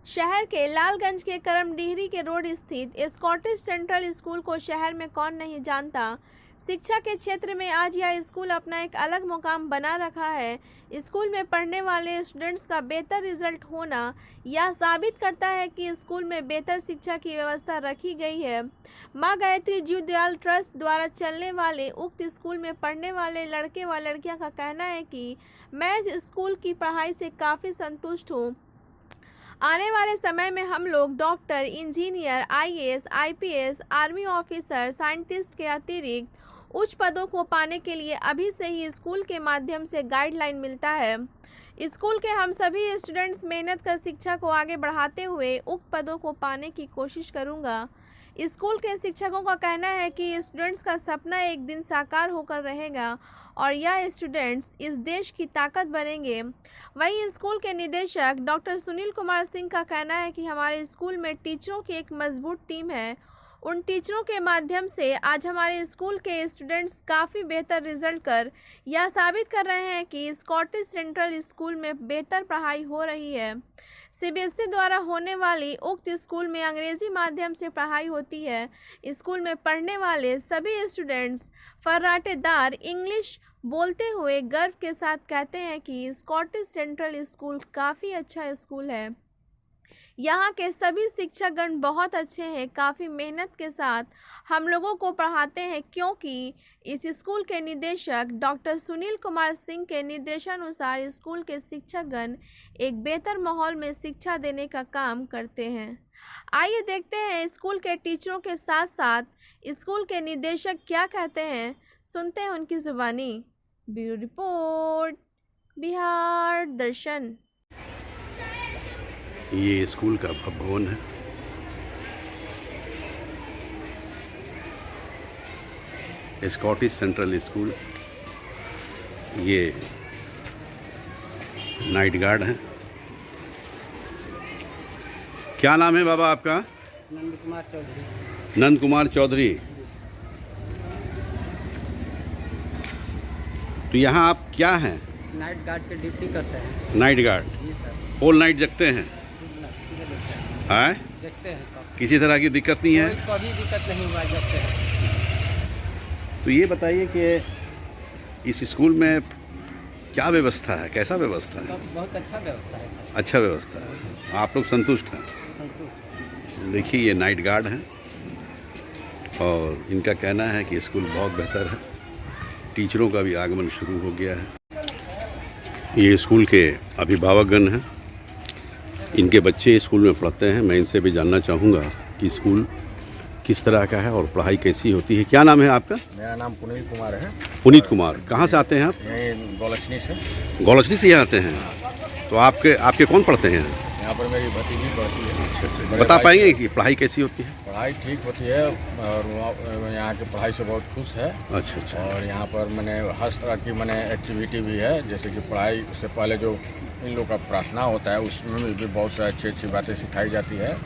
शहर के लालगंज के करमडीहरी के रोड स्थित स्कॉटिश सेंट्रल स्कूल को शहर में कौन नहीं जानता। शिक्षा के क्षेत्र में आज यह स्कूल अपना एक अलग मुकाम बना रखा है। स्कूल में पढ़ने वाले स्टूडेंट्स का बेहतर रिजल्ट होना यह साबित करता है कि स्कूल में बेहतर शिक्षा की व्यवस्था रखी गई है। मां गायत्री जीव दयाल ट्रस्ट द्वारा चलने वाले उक्त स्कूल में पढ़ने वाले लड़के व लड़कियां का कहना है कि मैं इस स्कूल की पढ़ाई से काफ़ी संतुष्ट हूँ। आने वाले समय में हम लोग doctor, engineer, IAS, IPS, army officer, scientist के अतिरिक्त उच्च पदों को पाने के लिए अभी से ही स्कूल के माध्यम से गाइडलाइन मिलता है। स्कूल के हम सभी स्टूडेंट्स मेहनत कर शिक्षा को आगे बढ़ाते हुए उक्त पदों को पाने की कोशिश करूंगा। स्कूल के शिक्षकों का कहना है कि स्टूडेंट्स का सपना एक दिन साकार होकर रहेगा और यह स्टूडेंट्स इस देश की ताकत बनेंगे। वहीं स्कूल के निदेशक डॉक्टर सुनील कुमार सिंह का कहना है कि हमारे स्कूल में टीचरों की एक मजबूत टीम है। उन टीचरों के माध्यम से आज हमारे स्कूल के स्टूडेंट्स काफ़ी बेहतर रिजल्ट कर यह साबित कर रहे हैं कि स्कॉटिश सेंट्रल स्कूल में बेहतर पढ़ाई हो रही है। सीबीएसई द्वारा होने वाली उक्त स्कूल में अंग्रेजी माध्यम से पढ़ाई होती है। स्कूल में पढ़ने वाले सभी स्टूडेंट्स फर्राटेदार इंग्लिश बोलते हुए गर्व के साथ कहते हैं कि स्कॉटिश सेंट्रल स्कूल काफ़ी अच्छा स्कूल है। यहाँ के सभी शिक्षकगण बहुत अच्छे हैं, काफ़ी मेहनत के साथ हम लोगों को पढ़ाते हैं, क्योंकि इस स्कूल के निदेशक डॉक्टर सुनील कुमार सिंह के निर्देशानुसार स्कूल के शिक्षकगण एक बेहतर माहौल में शिक्षा देने का काम करते हैं। आइए देखते हैं स्कूल के टीचरों के साथ साथ स्कूल के निदेशक क्या कहते हैं, सुनते हैं उनकी जुबानी। ब्यूरो रिपोर्ट, बिहार दर्शन। ये स्कूल का भवन है, स्कॉटिश सेंट्रल स्कूल। ये नाइट गार्ड है। क्या नाम है बाबा आपका? नंद कुमार चौधरी। नंद कुमार चौधरी। तो यहाँ आप क्या हैं? नाइट गार्ड के ड्यूटी करते हैं। Night guard. जी सर। होल नाइट जगते हैं? हाँ, देखते हैं सब। किसी तरह की दिक्कत नहीं है? कभी दिक्कत नहीं हुआ, जगते हैं। तो ये बताइए कि इस स्कूल में क्या व्यवस्था है, कैसा व्यवस्था है? सब बहुत अच्छा व्यवस्था है सर। अच्छा व्यवस्था है, आप लोग संतुष्ट हैं? संतुष्ट। देखिए ये नाइट गार्ड हैं और इनका कहना है कि स्कूल बहुत बेहतर है। टीचरों का भी आगमन शुरू हो गया है। ये स्कूल के अभिभावकगण हैं, इनके बच्चे स्कूल में पढ़ते हैं। मैं इनसे भी जानना चाहूँगा कि स्कूल किस तरह का है और पढ़ाई कैसी होती है। क्या नाम है आपका? मेरा नाम पुनीत कुमार है। पुनीत कुमार। कहाँ से आते हैं आप? यहीं गौलक्ष्मी से। गौलक्ष्मी से यहाँ आते हैं। तो आपके कौन पढ़ते हैं? यहाँ पर मेरी भतीजी पढ़ती है। बता पाएंगे कि पढ़ाई कैसी होती है? पढ़ाई ठीक होती है और यहाँ की पढ़ाई से बहुत खुश है। अच्छा अच्छा। और यहाँ पर मैंने हर तरह की एक्टिविटी भी है, जैसे कि पढ़ाई से पहले जो इन लोग का प्रार्थना होता है उसमें भी बहुत सारी अच्छी अच्छी बातें सिखाई जाती है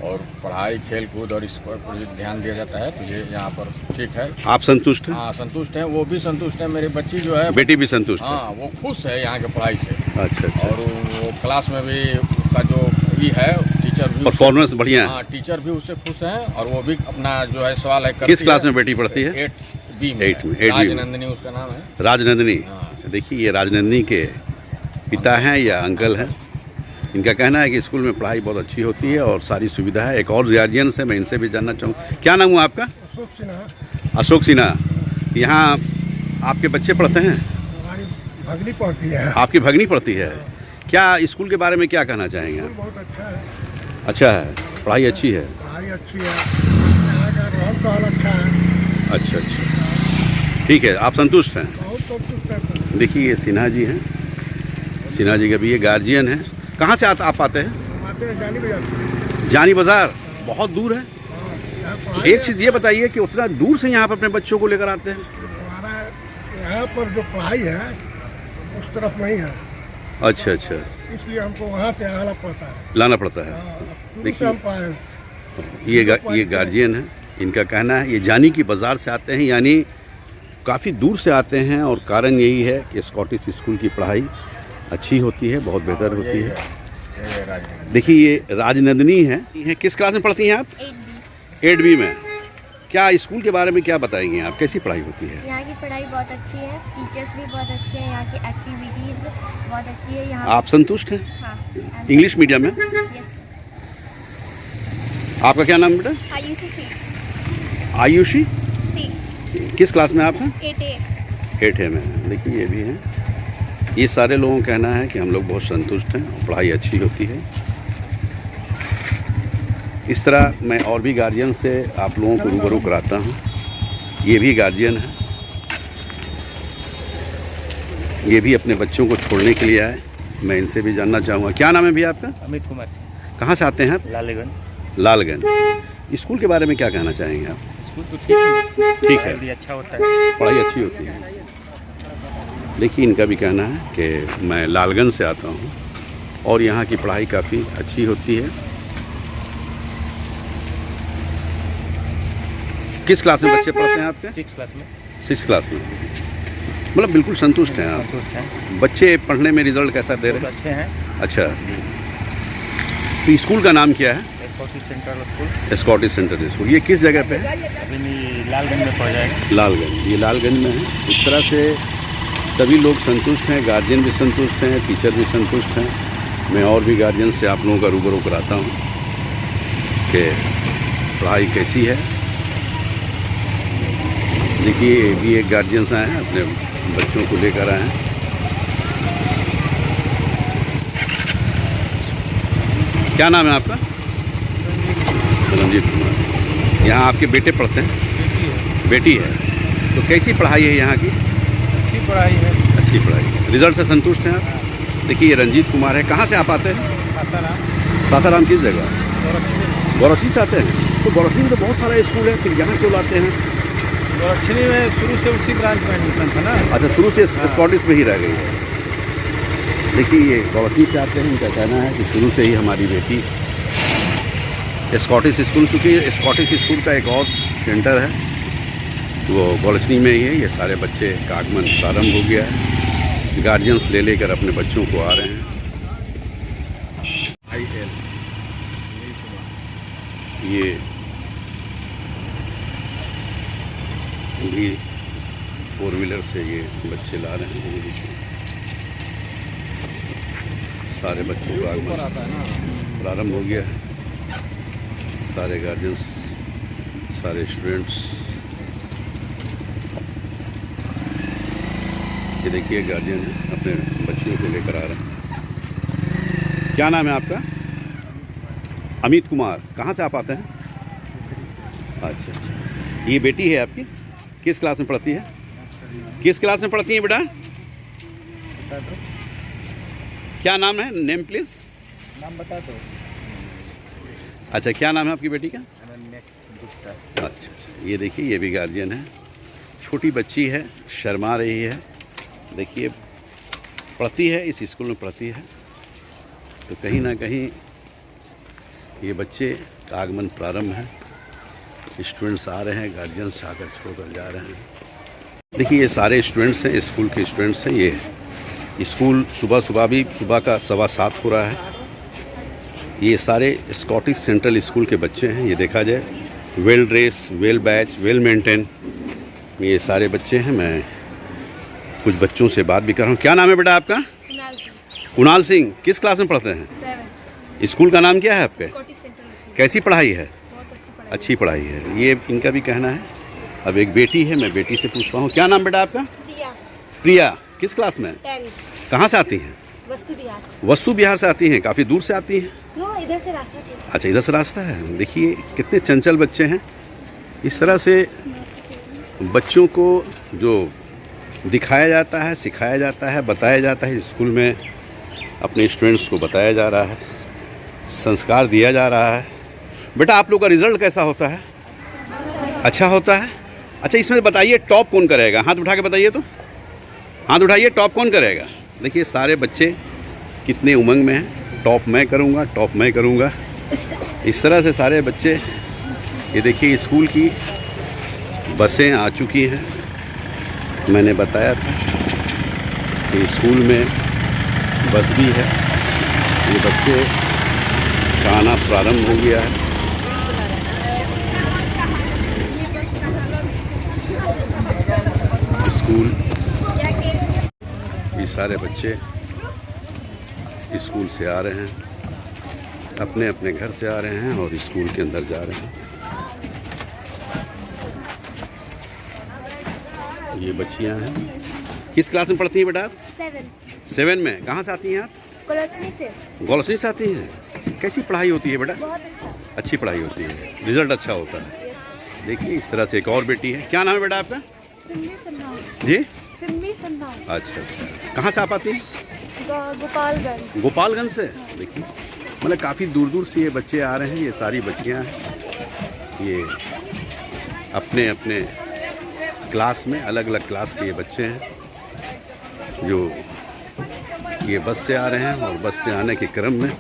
और पढ़ाई, खेल कूद और इस पर ध्यान दिया जाता है। तो ये यहाँ पर ठीक है। आप संतुष्ट हैं? हाँ संतुष्ट हैं, वो भी संतुष्ट है। मेरी बच्ची जो है, बेटी भी संतुष्ट है? हाँ वो खुश है यहाँ के पढ़ाई से। अच्छा अच्छा। और वो क्लास में भी उसका जो ये है टीचर भी परफॉर्मेंस बढ़िया है? हाँ टीचर भी उससे खुश हैं और वो भी अपना जो है सवाल है करती है। किस क्लास में बेटी पढ़ती है? 8B में। 8 में। राजनंदिनी उसका नाम है। राजनंदिनी। हाँ। अच्छा, देखिए ये राजनंदिनी के पिता हैं या अंकल हैं। इनका कहना है कि स्कूल में पढ़ाई बहुत अच्छी होती है और सारी सुविधा है। एक और गार्जियन से मैं इनसे भी जानना चाहूँ। क्या नाम हुआ आपका? अशोक सिन्हा। अशोक सिन्हा। यहाँ आपके बच्चे पढ़ते हैं? हमारी भगनी पढ़ती है। आपकी भगनी पढ़ती है। क्या स्कूल के बारे में क्या कहना चाहेंगे आप? बहुत अच्छा है। अच्छा है, पढ़ाई अच्छी है? पढ़ाई अच्छी है, यहाँ का रहन सहन अच्छा है। अच्छा अच्छा, ठीक है। आप संतुष्ट हैं? बहुत संतुष्ट है। देखिए ये सिन्हा जी हैं। सिन्हा जी का भी ये गार्जियन है। कहाँ से आप आते हैं? हम आते हैं जानी बाजार। जानी बाजार बहुत दूर है। यहाँ पढ़ाई एक चीज़ ये बताइए कि उतना दूर से यहाँ पर अपने बच्चों को लेकर आते हैं? हमारा यहाँ पर जो पढ़ाई है उस तरफ नहीं है, अच्छा अच्छा, इसलिए हमको वहाँ से आना पड़ता है। लाना पड़ता है। शुरू से हम पाए। ये गार्जियन है, इनका कहना है ये जानी की बाज़ार से आते हैं, यानी काफ़ी दूर से आते हैं और कारण यही है कि स्कॉटिश स्कूल की पढ़ाई अच्छी होती है, बहुत बेहतर होती है। ये राजनंदनी। देखिए ये राजनंदनी है। किस क्लास में पढ़ती हैं आप? 8B में। क्या स्कूल के बारे में क्या बताएंगे आप, कैसी पढ़ाई होती है? यहाँ की पढ़ाई बहुत अच्छी है, टीचर्स भी बहुत अच्छे हैं, यहाँ की एक्टिविटीज़ बहुत अच्छी है। यहाँ आप संतुष्ट हैं? हाँ, इंग्लिश मीडियम में? यस। आपका क्या नाम बेटा? आयुषी सी आयुषी। सी किस क्लास में आप हैं? 8A। 8A में। देखिए ये भी हैं। ये सारे लोगों का कहना है कि हम लोग बहुत संतुष्ट हैं और पढ़ाई अच्छी होती है। इस तरह मैं और भी गार्जियन से आप लोगों को रूबरू कराता हूँ। ये भी गार्जियन है, ये भी अपने बच्चों को छोड़ने के लिए आए। मैं इनसे भी जानना चाहूँगा, क्या नाम है भैया आपका? अमित कुमार कहाँ से आते हैं आप? लालेगंज। लालगंज। स्कूल के बारे में क्या कहना चाहेंगे आप? स्कूल तो ठीक है, ठीक है, भी अच्छा होता है। पढ़ाई अच्छी होती है। देखिए इनका भी कहना है कि मैं लालगंज से आता हूँ और यहाँ की पढ़ाई काफ़ी अच्छी होती है। किस क्लास में बच्चे पढ़ते हैं आपके? 6 क्लास में। 6 क्लास में। मतलब बिल्कुल संतुष्ट हैं आप? संतुष्ट हैं, बच्चे पढ़ने में रिजल्ट कैसा दे रहे बहुत हैं? अच्छे हैं। अच्छा, तो स्कूल का नाम क्या है? Scottish central school. Scottish central school. ये किस जगह पे है? अभी नहीं, लालगंज में पड़ जाएगा। लालगंज। ये लालगंज में है। इस तरह से सभी लोग संतुष्ट हैं, गार्जियन भी संतुष्ट हैं, टीचर भी संतुष्ट हैं। मैं और भी गार्जियन से आप लोगों का रूबरू कराता हूँ कि पढ़ाई कैसी है। देखिए ये भी एक गार्जियंस आए हैं, अपने बच्चों को लेकर आए हैं। क्या नाम है आपका? रंजीत कुमार। यहाँ आपके बेटे पढ़ते हैं? बेटी है। तो कैसी पढ़ाई है यहाँ की? अच्छी पढ़ाई है। अच्छी पढ़ाई। रिजल्ट से संतुष्ट हैं आप? देखिए ये रंजीत कुमार है। कहाँ से आप आते हैं? सासाराम। किस जगह? गौरक्षी से आते हैं। तो गौरक्षी में तो बहुत सारा स्कूल है, फिर यहाँ क्यों लाते हैं? गौरक्षणी में शुरू से उसी ब्रांच में एडमिशन था ना। अच्छा, शुरू से स्कॉटिश में ही रह गई है। देखिए ये गौरक्षी से आते हैं। इनका कहना है कि शुरू से ही हमारी बेटी स्कॉटिश स्कूल, क्योंकि स्कॉटिश स्कूल का एक और सेंटर है वो गौरक्षणी में ही है। ये सारे बच्चे का आगमन प्रारंभ हो गया है। गार्जियंस ले लेकर अपने बच्चों को आ रहे हैं। IL ये भी 4 व्हीलर से ये बच्चे ला रहे हैं। ये देखिए सारे बच्चों का आगमन प्रारंभ हो गया है। सारे गार्जियंस, सारे स्टूडेंट्स। ये देखिए गार्जियन अपने बच्चियों को लेकर आ रहे हैं। क्या नाम है आपका? अमित कुमार। कहाँ से आप आते हैं? अच्छा अच्छा। ये बेटी है आपकी? किस क्लास में पढ़ती है? किस क्लास में पढ़ती है बेटा? क्या नाम है? Name please. नाम बता दो। अच्छा, क्या नाम है आपकी बेटी का? गुप्ता। अच्छा अच्छा। ये देखिए ये भी गार्जियन है। छोटी बच्ची है, शर्मा रही है। देखिए पढ़ती है, इस स्कूल में पढ़ती है। तो कहीं ना कहीं ये बच्चे का आगमन प्रारंभ है। स्टूडेंट्स आ रहे हैं, गार्जियंस आकर छोड़कर जा रहे हैं। देखिए ये सारे स्टूडेंट्स हैं, स्कूल के स्टूडेंट्स हैं। ये स्कूल सुबह का 7:15 हो रहा है। ये सारे स्कॉटिश सेंट्रल स्कूल के बच्चे हैं। ये देखा जाए well dress, well batch, well maintain, ये सारे बच्चे हैं। मैं कुछ बच्चों से बात भी कर रहा हूँ। क्या नाम है बेटा आपका? कुणाल सिंह। किस क्लास में पढ़ते हैं? 7। स्कूल का नाम क्या है आपके? Scottish central school. कैसी पढ़ाई है? बहुत अच्छी पढ़ाई। अच्छी पढ़ाई है। ये इनका भी कहना है। अब एक बेटी है, मैं बेटी से पूछता हूँ। क्या नाम बेटा आपका? प्रिया। प्रिया। किस क्लास में? 10। कहाँ से आती हैं? वस्तु बिहार। वस्तु बिहार से आती हैं। काफ़ी दूर से आती हैं? नो, इधर से रास्ता ठीक। अच्छा, इधर से रास्ता है। देखिए कितने चंचल बच्चे हैं। इस तरह से बच्चों को जो दिखाया जाता है, सिखाया जाता है, बताया जाता है, स्कूल में अपने स्टूडेंट्स को बताया जा रहा है, संस्कार दिया जा रहा है। बेटा आप लोग का रिजल्ट कैसा होता है? अच्छा होता है। अच्छा, इसमें बताइए टॉप कौन करेगा? हाथ उठा के बताइए तो। हाथ उठाइए, टॉप कौन करेगा? देखिए सारे बच्चे कितने उमंग में हैं। टॉप मैं करूँगा, टॉप मैं करूँगा। इस तरह से सारे बच्चे। ये देखिए स्कूल की बसें आ चुकी हैं। मैंने बताया था कि स्कूल में बस भी है। ये बच्चे का आना प्रारंभ हो गया है। स्कूल, ये सारे बच्चे स्कूल से आ रहे हैं, अपने अपने घर से आ रहे हैं और स्कूल के अंदर जा रहे हैं। ये बच्चियां हैं। किस क्लास में पढ़ती हैं बेटा? 7 में। कहाँ से आती हैं आप? कोलोचनी से। गोलसनी से आती हैं। कैसी पढ़ाई होती है बेटा? बहुत अच्छा। अच्छी पढ़ाई होती है, रिजल्ट अच्छा होता है। देखिए इस तरह से एक और बेटी है। क्या नाम है बेटा आपका? सिम्बी संधाव। जी सिम्बी संधाव। अच्छा। कहाँ से आप आती हैं? गोपालगंज। गोपालगंज से। देखिए मतलब काफ़ी दूर दूर से ये बच्चे आ रहे हैं। ये सारी बच्चियाँ हैं, ये अपने अपने क्लास में, अलग अलग क्लास के ये बच्चे हैं जो ये बस से आ रहे हैं और बस से आने के क्रम में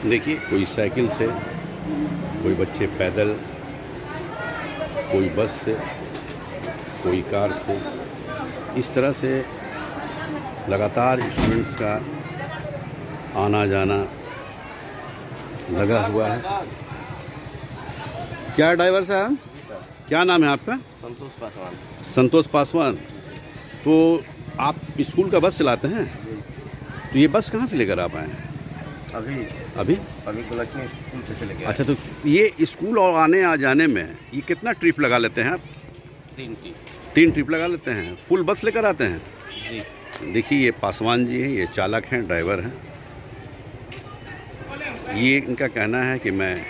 देखिए कोई साइकिल से, कोई बच्चे पैदल, कोई बस से, कोई कार से, इस तरह से लगातार स्टूडेंट्स का आना जाना लगा हुआ है। क्या ड्राइवर साहब, क्या नाम है आपका? संतोष पासवान। संतोष पासवान। तो आप स्कूल का बस चलाते हैं? तो ये बस कहाँ से लेकर आप आए हैं? अभी कोलोचनी स्कूल से चले गए। अच्छा, तो ये स्कूल और आने आ जाने में ये कितना ट्रिप लगा लेते हैं आप? 3 ट्रिप लगा लेते हैं। फुल बस लेकर आते हैं? जी। देखिए ये पासवान जी हैं, ये चालक हैं, ड्राइवर हैं। ये इनका कहना है कि मैं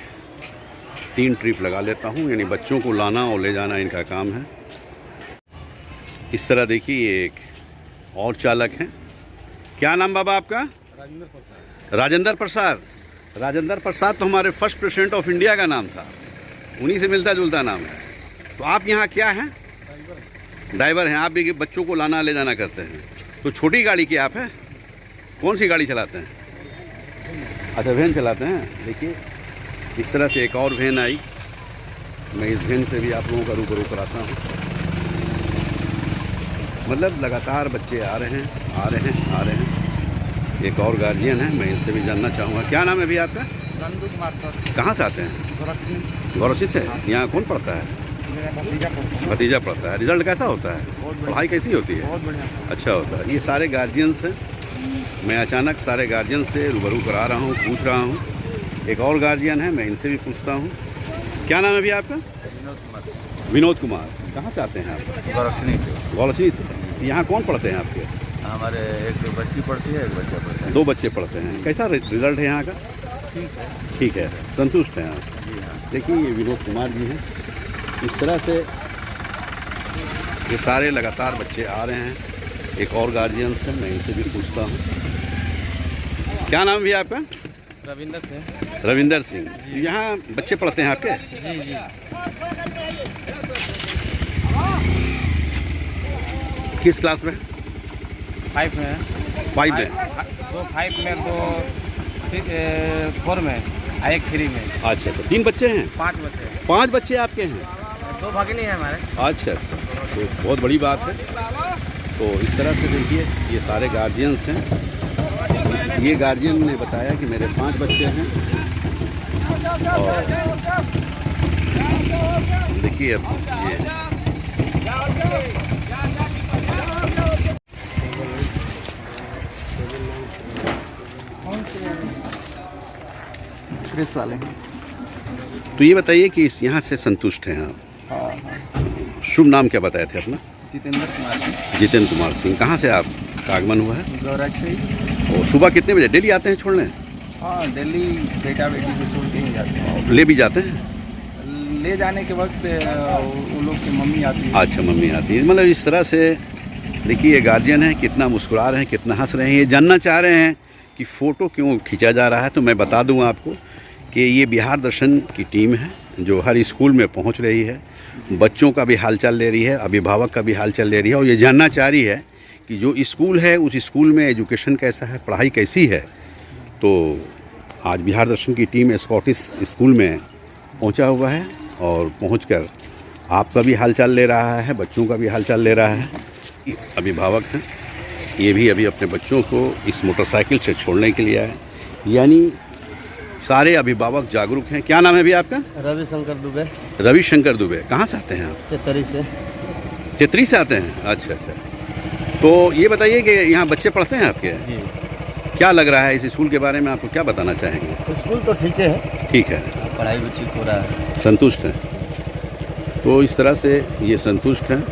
3 ट्रिप लगा लेता हूँ, यानी बच्चों को लाना और ले जाना इनका काम है। इस तरह देखिए ये एक और चालक हैं। क्या नाम बाबा आपका? राजेंद्र प्रसाद। राजेंद्र प्रसाद तो हमारे फर्स्ट प्रेसिडेंट ऑफ इंडिया का नाम था, उन्हीं से मिलता जुलता नाम है। तो आप यहाँ क्या हैं? ड्राइवर हैं। आप भी बच्चों को लाना ले जाना करते हैं। तो छोटी गाड़ी की आप हैं? कौन सी गाड़ी चलाते हैं? अच्छा, वैन चलाते हैं। देखिए इस तरह से एक और वैन आई। मैं इस वैन से भी आप लोगों का रूबरू कराता हूँ। मतलब लगातार बच्चे आ रहे हैं, आ रहे हैं, आ रहे हैं। एक और गार्जियन है, मैं इनसे भी जानना चाहूँगा। क्या नाम है भैया आपका? नंदू कुमार सर। कहाँ से आते हैं? गोरखी से। यहाँ कौन पढ़ता है? भतीजा पढ़ता है। रिजल्ट कैसा होता है? पढ़ाई कैसी होती है? बहुत बढ़िया। अच्छा होता है। ये सारे गार्जियंस हैं। मैं अचानक सारे गार्जियन से रूबरू करा रहा हूँ, पूछ रहा हूँ। एक और गार्जियन है, मैं इनसे भी पूछता हूँ। क्या नाम है भैया आपका? विनोद कुमार। कहाँ से आते हैं आप? गोरखी से। यहाँ कौन पढ़ते हैं आपके? हमारे एक बच्ची पढ़ती है, एक बच्चा पढ़ता है। 2 बच्चे पढ़ते हैं। कैसा रिजल्ट है यहाँ का? ठीक है। ठीक है, संतुष्ट हैं आप? जी हाँ। देखिए ये विनोद कुमार जी हैं। इस तरह से ये सारे लगातार बच्चे आ रहे हैं। एक और गार्जियन से मैं इनसे भी पूछता हूँ। क्या नाम भी है आपका? रविंदर सिंह। रविंदर सिंह। यहाँ बच्चे पढ़ते हैं आपके? जी जी। किस क्लास में? 5 में है। 5 में। 2 5 में, 2 4 में, 1 3 में। अच्छा, तो 3 बच्चे हैं? 5 बच्चे। 5 बच्चे आपके हैं? 2 भगिनी है हमारे। अच्छा, तो बहुत बड़ी बात है। तो इस तरह से देखिए ये सारे गार्जियंस हैं। ये गार्जियन ने बताया कि मेरे 5 बच्चे हैं। और देखिए अब ये प्रेस वाले। तो ये बताइए कि इस यहाँ से संतुष्ट हैं आप? हाँ। शुभ नाम क्या बताए थे अपना? जितेंद्र कुमार सिंह। जितेंद्र कुमार सिंह। कहाँ से आप का आगमन हुआ है? गौरख। और सुबह कितने बजे डेली आते हैं छोड़ने? हाँ, दिल्ली बेटा बेटी को छोड़ के ही जाते हैं। ले भी जाते हैं? ले जाने के वक्त वो लोग की मम्मी आती है। अच्छा, मम्मी आती है। मतलब इस तरह से देखिए ये गार्जियन है, कितना मुस्कुरा रहे हैं, कितना हंस रहे हैं। ये जानना चाह रहे हैं कि फ़ोटो क्यों खींचा जा रहा है। तो मैं बता दूं आपको कि ये बिहार दर्शन की टीम है जो हर स्कूल में पहुंच रही है, बच्चों का भी हालचाल ले रही है, अभिभावक का भी हालचाल ले रही है और ये जानना चाह रही है कि जो स्कूल है उस स्कूल में एजुकेशन कैसा है, पढ़ाई कैसी है। तो आज बिहार दर्शन की टीम स्कॉटिश स्कूल में पहुंचा हुआ है और पहुंचकर आपका भी हालचाल ले रहा है, बच्चों का भी हालचाल ले रहा है। अभिभावक हैं, ये भी अभी अपने बच्चों को इस मोटरसाइकिल से छोड़ने के लिए आए, यानी सारे अभिभावक जागरूक हैं। क्या नाम है भैया आपका? रविशंकर दुबे, रविशंकर दुबे। कहाँ से आते हैं आप? तेतरी से। तेतरी से आते हैं? अच्छा अच्छा। तो ये बताइए कि यहाँ बच्चे पढ़ते हैं आपके? जी। क्या लग रहा है इस स्कूल के बारे में, आपको क्या बताना चाहेंगे? स्कूल तो ठीक है। ठीक है, पढ़ाई भी ठीक हो रहा है। संतुष्ट हैं? तो इस तरह से ये संतुष्ट हैं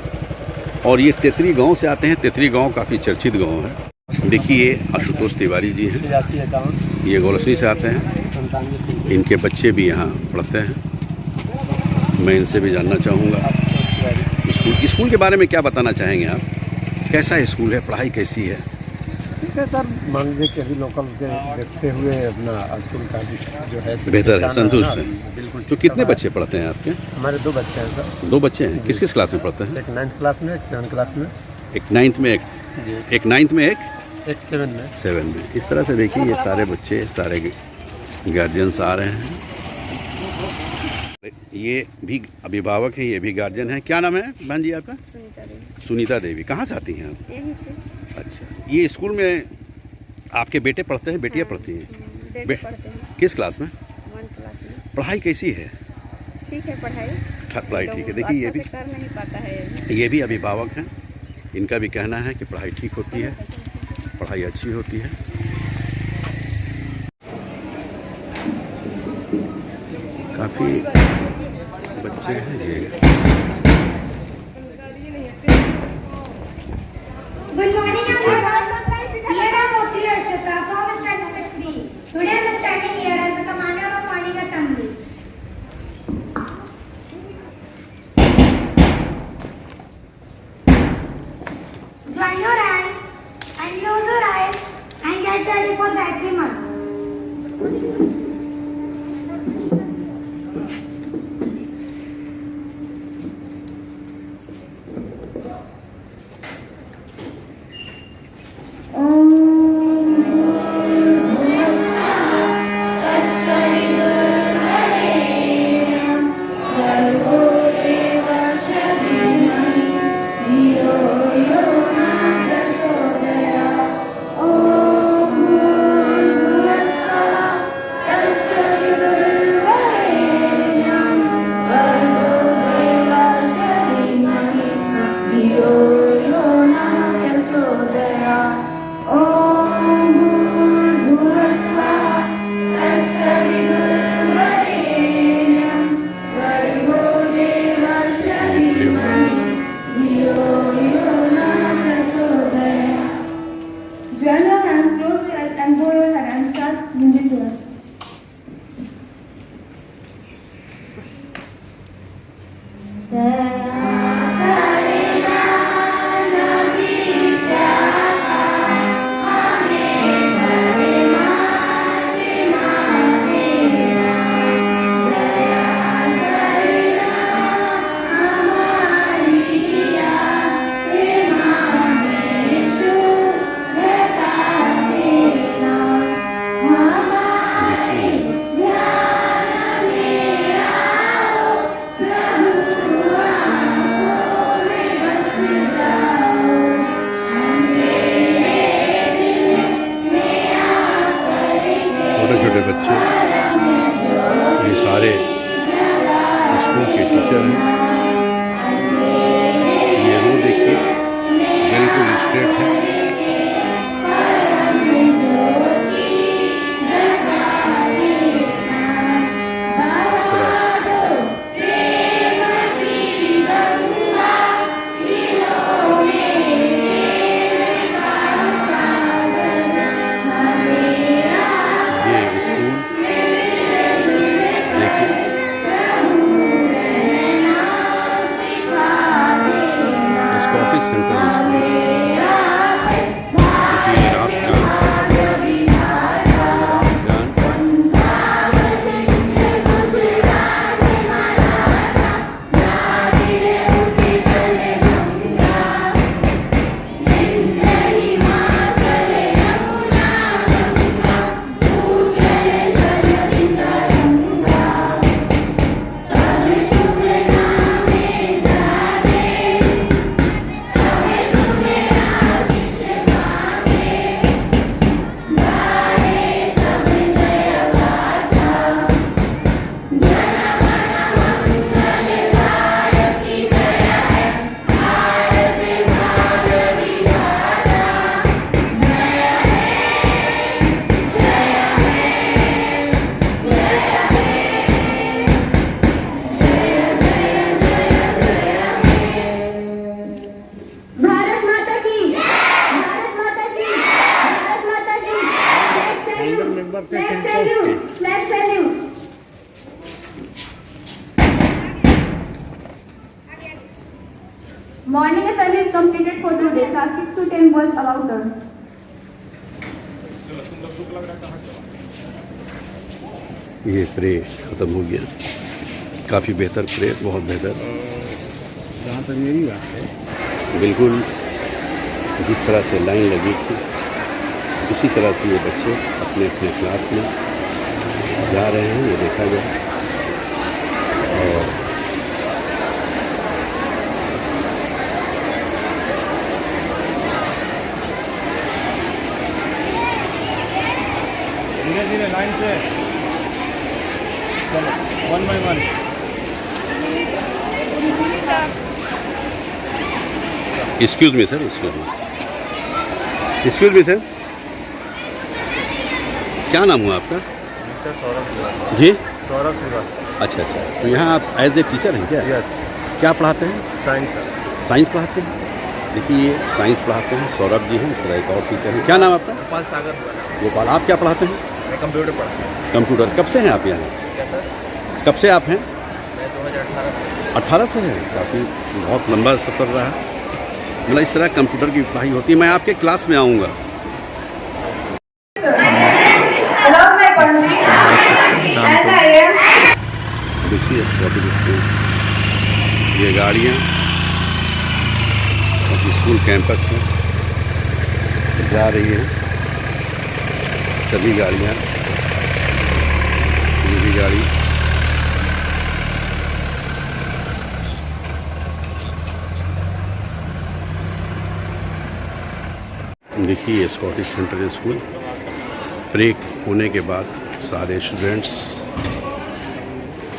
और ये तेतरी गांव से आते हैं। तेतरी गांव काफ़ी चर्चित गांव है। देखिए आशुतोष तिवारी जी हैं, 83 ये गोलसनी से आते हैं, 91 इनके बच्चे भी यहाँ पढ़ते हैं। मैं इनसे भी जानना चाहूँगा स्कूल के बारे में क्या बताना चाहेंगे आप? कैसा स्कूल है, पढ़ाई कैसी है? ठीक है सर, मान लीजिए कि अभी लोकल के देखते हुए अपना स्कूल का जो है बेहतर है, संतुष्ट है। बिल्कुल। तो कितने बच्चे पढ़ते हैं आपके? हमारे 2 बच्चे हैं सर। 2 बच्चे हैं। किस किस क्लास में पढ़ते हैं? एक 9th क्लास में, एक 7th क्लास में। एक 9th में, एक 9th में, एक 7 में। 7 में। इस तरह से देखिए ये सारे बच्चे, सारे गार्जियंस आ रहे हैं। ये भी अभिभावक हैं, ये भी गार्जियन हैं। क्या नाम है बहन जी आपका? सुनीता देवी। कहाँ से आती हैं आप? यहीं से। अच्छा, ये स्कूल में आपके बेटे पढ़ते हैं, बेटियाँ पढ़ती हैं? बेटे पढ़ते हैं। किस क्लास में? 1th क्लास में। पढ़ाई कैसी है? ठीक है पढ़ाई। पढ़ाई ठीक है। देखिए ये भी कर नहीं पाता है। ये भी अभिभावक हैं, इनका भी कहना है कि पढ़ाई ठीक होती है, पढ़ाई अच्छी होती है। काफ़ी बच्चे हैं ये। Good morning everyone. Dear Moti Ashika from Standard 3. Today I am standing here as the commander of morning assembly. Join your hand and close your eyes and get ready for the agreement. Join your hands, close your eyes and bow your head and start music to us. छोटे बच्चे, ये सारे school के teacher हैं। ये road देखिए बिल्कुल straight है। Morning assignment is completed for today. Class 6 to 10 was about turn. ये प्रे ख़त्म हो गया। काफ़ी बेहतर प्रे, बहुत बेहतर। जहाँ तक मेरी बात है, बिल्कुल जिस तरह से लाइन लगी थी उसी तरह से ये बच्चे अपने अपने क्लास में जा रहे हैं, ये देखा गया। और धीरे धीरे लाइन से चलो, 1 by 1। Excuse me sir, excuse me sir, क्या नाम हुआ आपका? जी, सौरभ श्रीवास्तव। अच्छा अच्छा। तो यहाँ आप एज ए टीचर हैं क्या? यस, क्या पढ़ाते हैं? साइंस। साइंस पढ़ाते हैं। देखिए ये साइंस पढ़ाते हैं, सौरभ जी हैं, फिर एक और टीचर हैं। क्या नाम आपका? गोपाल सागर। गोपाल, आप क्या पढ़ाते हैं? मैं कंप्यूटर पढ़ाता हूँ। कंप्यूटर। कब से हैं आप यहाँ? क्या सर? कब से आप हैं? मैं 2018 18 से हैं। काफ़ी बहुत लंबा सफ़र रहा। मतलब इस तरह कंप्यूटर की पढ़ाई होती है। मैं आपके क्लास में आऊँगा। देखिए ये गाड़ियाँ स्कूल कैंपस में जा रही हैं, सभी गाड़ियाँ। ये भी गाड़ी देखिए ये स्कॉटिश सेंट्रल स्कूल। ब्रेक होने के बाद सारे स्टूडेंट्स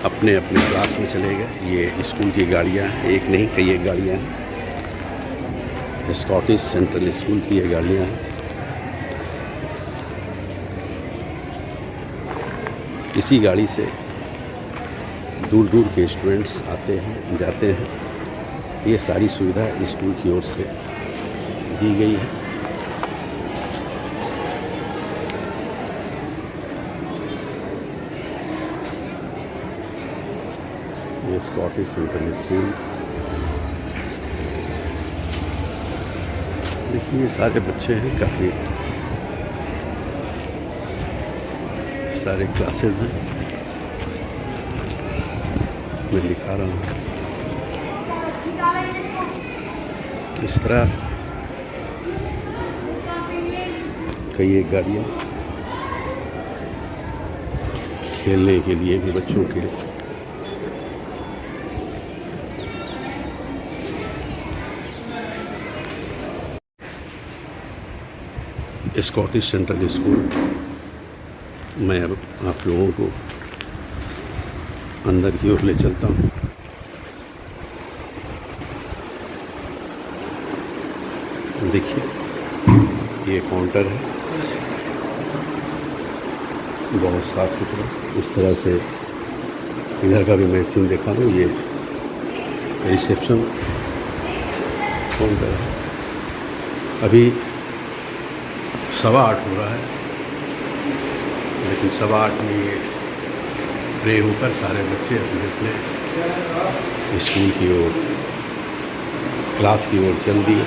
अपने अपने क्लास में चले गए। ये स्कूल की गाड़ियाँ हैं, एक नहीं कई एक गाड़ियाँ हैं। स्कॉटिश सेंट्रल स्कूल की ये गाड़ियाँ हैं। इसी गाड़ी से दूर दूर के स्टूडेंट्स आते हैं जाते हैं। ये सारी सुविधा स्कूल की ओर से दी गई है। ये स्कॉटिश सेंट्रल स्कूल। देखिए ये सारे बच्चे हैं, काफ़ी सारे क्लासेस हैं। मैं दिखा रहा हूँ इस तरह कई एक गाड़ियाँ खेलने के लिए भी बच्चों के। Scottish central school. मैं अब आप लोगों को अंदर की ओर ले चलता हूँ। देखिए ये काउंटर है, बहुत साफ सुथरा। इस तरह से इधर का भी मैं सीन देखा हूँ। ये रिसेप्शन काउंटर है। अभी 8:15 हो रहा है, लेकिन 8:15 में ये प्रे होकर सारे बच्चे अपने अपने स्कूल की ओर, क्लास की ओर चल दिए।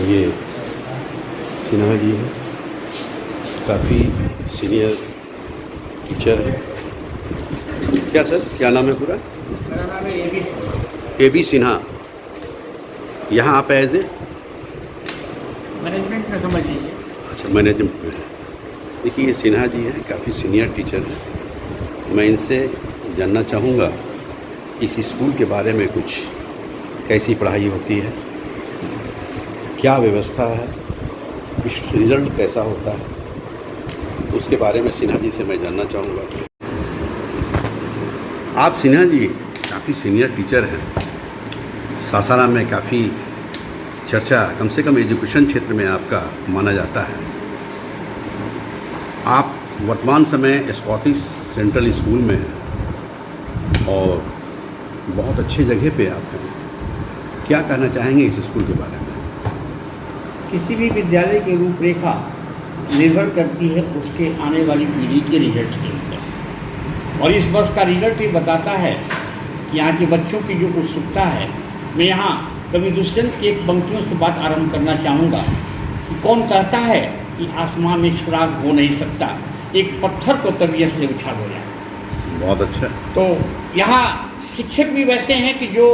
ये सिन्हा जी हैं, काफ़ी सीनियर टीचर हैं। क्या सर, क्या नाम है पूरा? मेरा नाम है AB सिन्हा। यहाँ आप एज ए मैनेजमेंट में समझ लीजिए। अच्छा, मैनेजमेंट में है। देखिए ये सिन्हा जी हैं, काफ़ी सीनियर टीचर हैं। मैं इनसे जानना चाहूँगा इस स्कूल के बारे में कुछ, कैसी पढ़ाई होती है, क्या व्यवस्था है, इस रिज़ल्ट कैसा होता है, उसके बारे में सिन्हा जी से मैं जानना चाहूँगा। आप सिन्हा जी काफ़ी सीनियर टीचर हैं। सासाराम में काफ़ी चर्चा, कम से कम एजुकेशन क्षेत्र में आपका माना जाता है। आप वर्तमान समय स्कॉटिश सेंट्रल स्कूल में हैं और बहुत अच्छी जगह पे आप हैं। क्या कहना चाहेंगे इस स्कूल के बारे में? किसी भी विद्यालय की रूपरेखा निर्भर करती है उसके आने वाली पीढ़ी के रिजल्ट के ऊपर, और इस वर्ष का रिजल्ट ये बताता है यहाँ के बच्चों की जो उत्सुकता है, मैं यहाँ कवि दुष्यंत की एक पंक्तियों से बात आरंभ करना चाहूँगा कि कौन कहता है कि आसमान में सुराग हो नहीं सकता, एक पत्थर को तबीयत से उछाल हो जाए। बहुत अच्छा। तो यहाँ शिक्षक भी वैसे हैं कि जो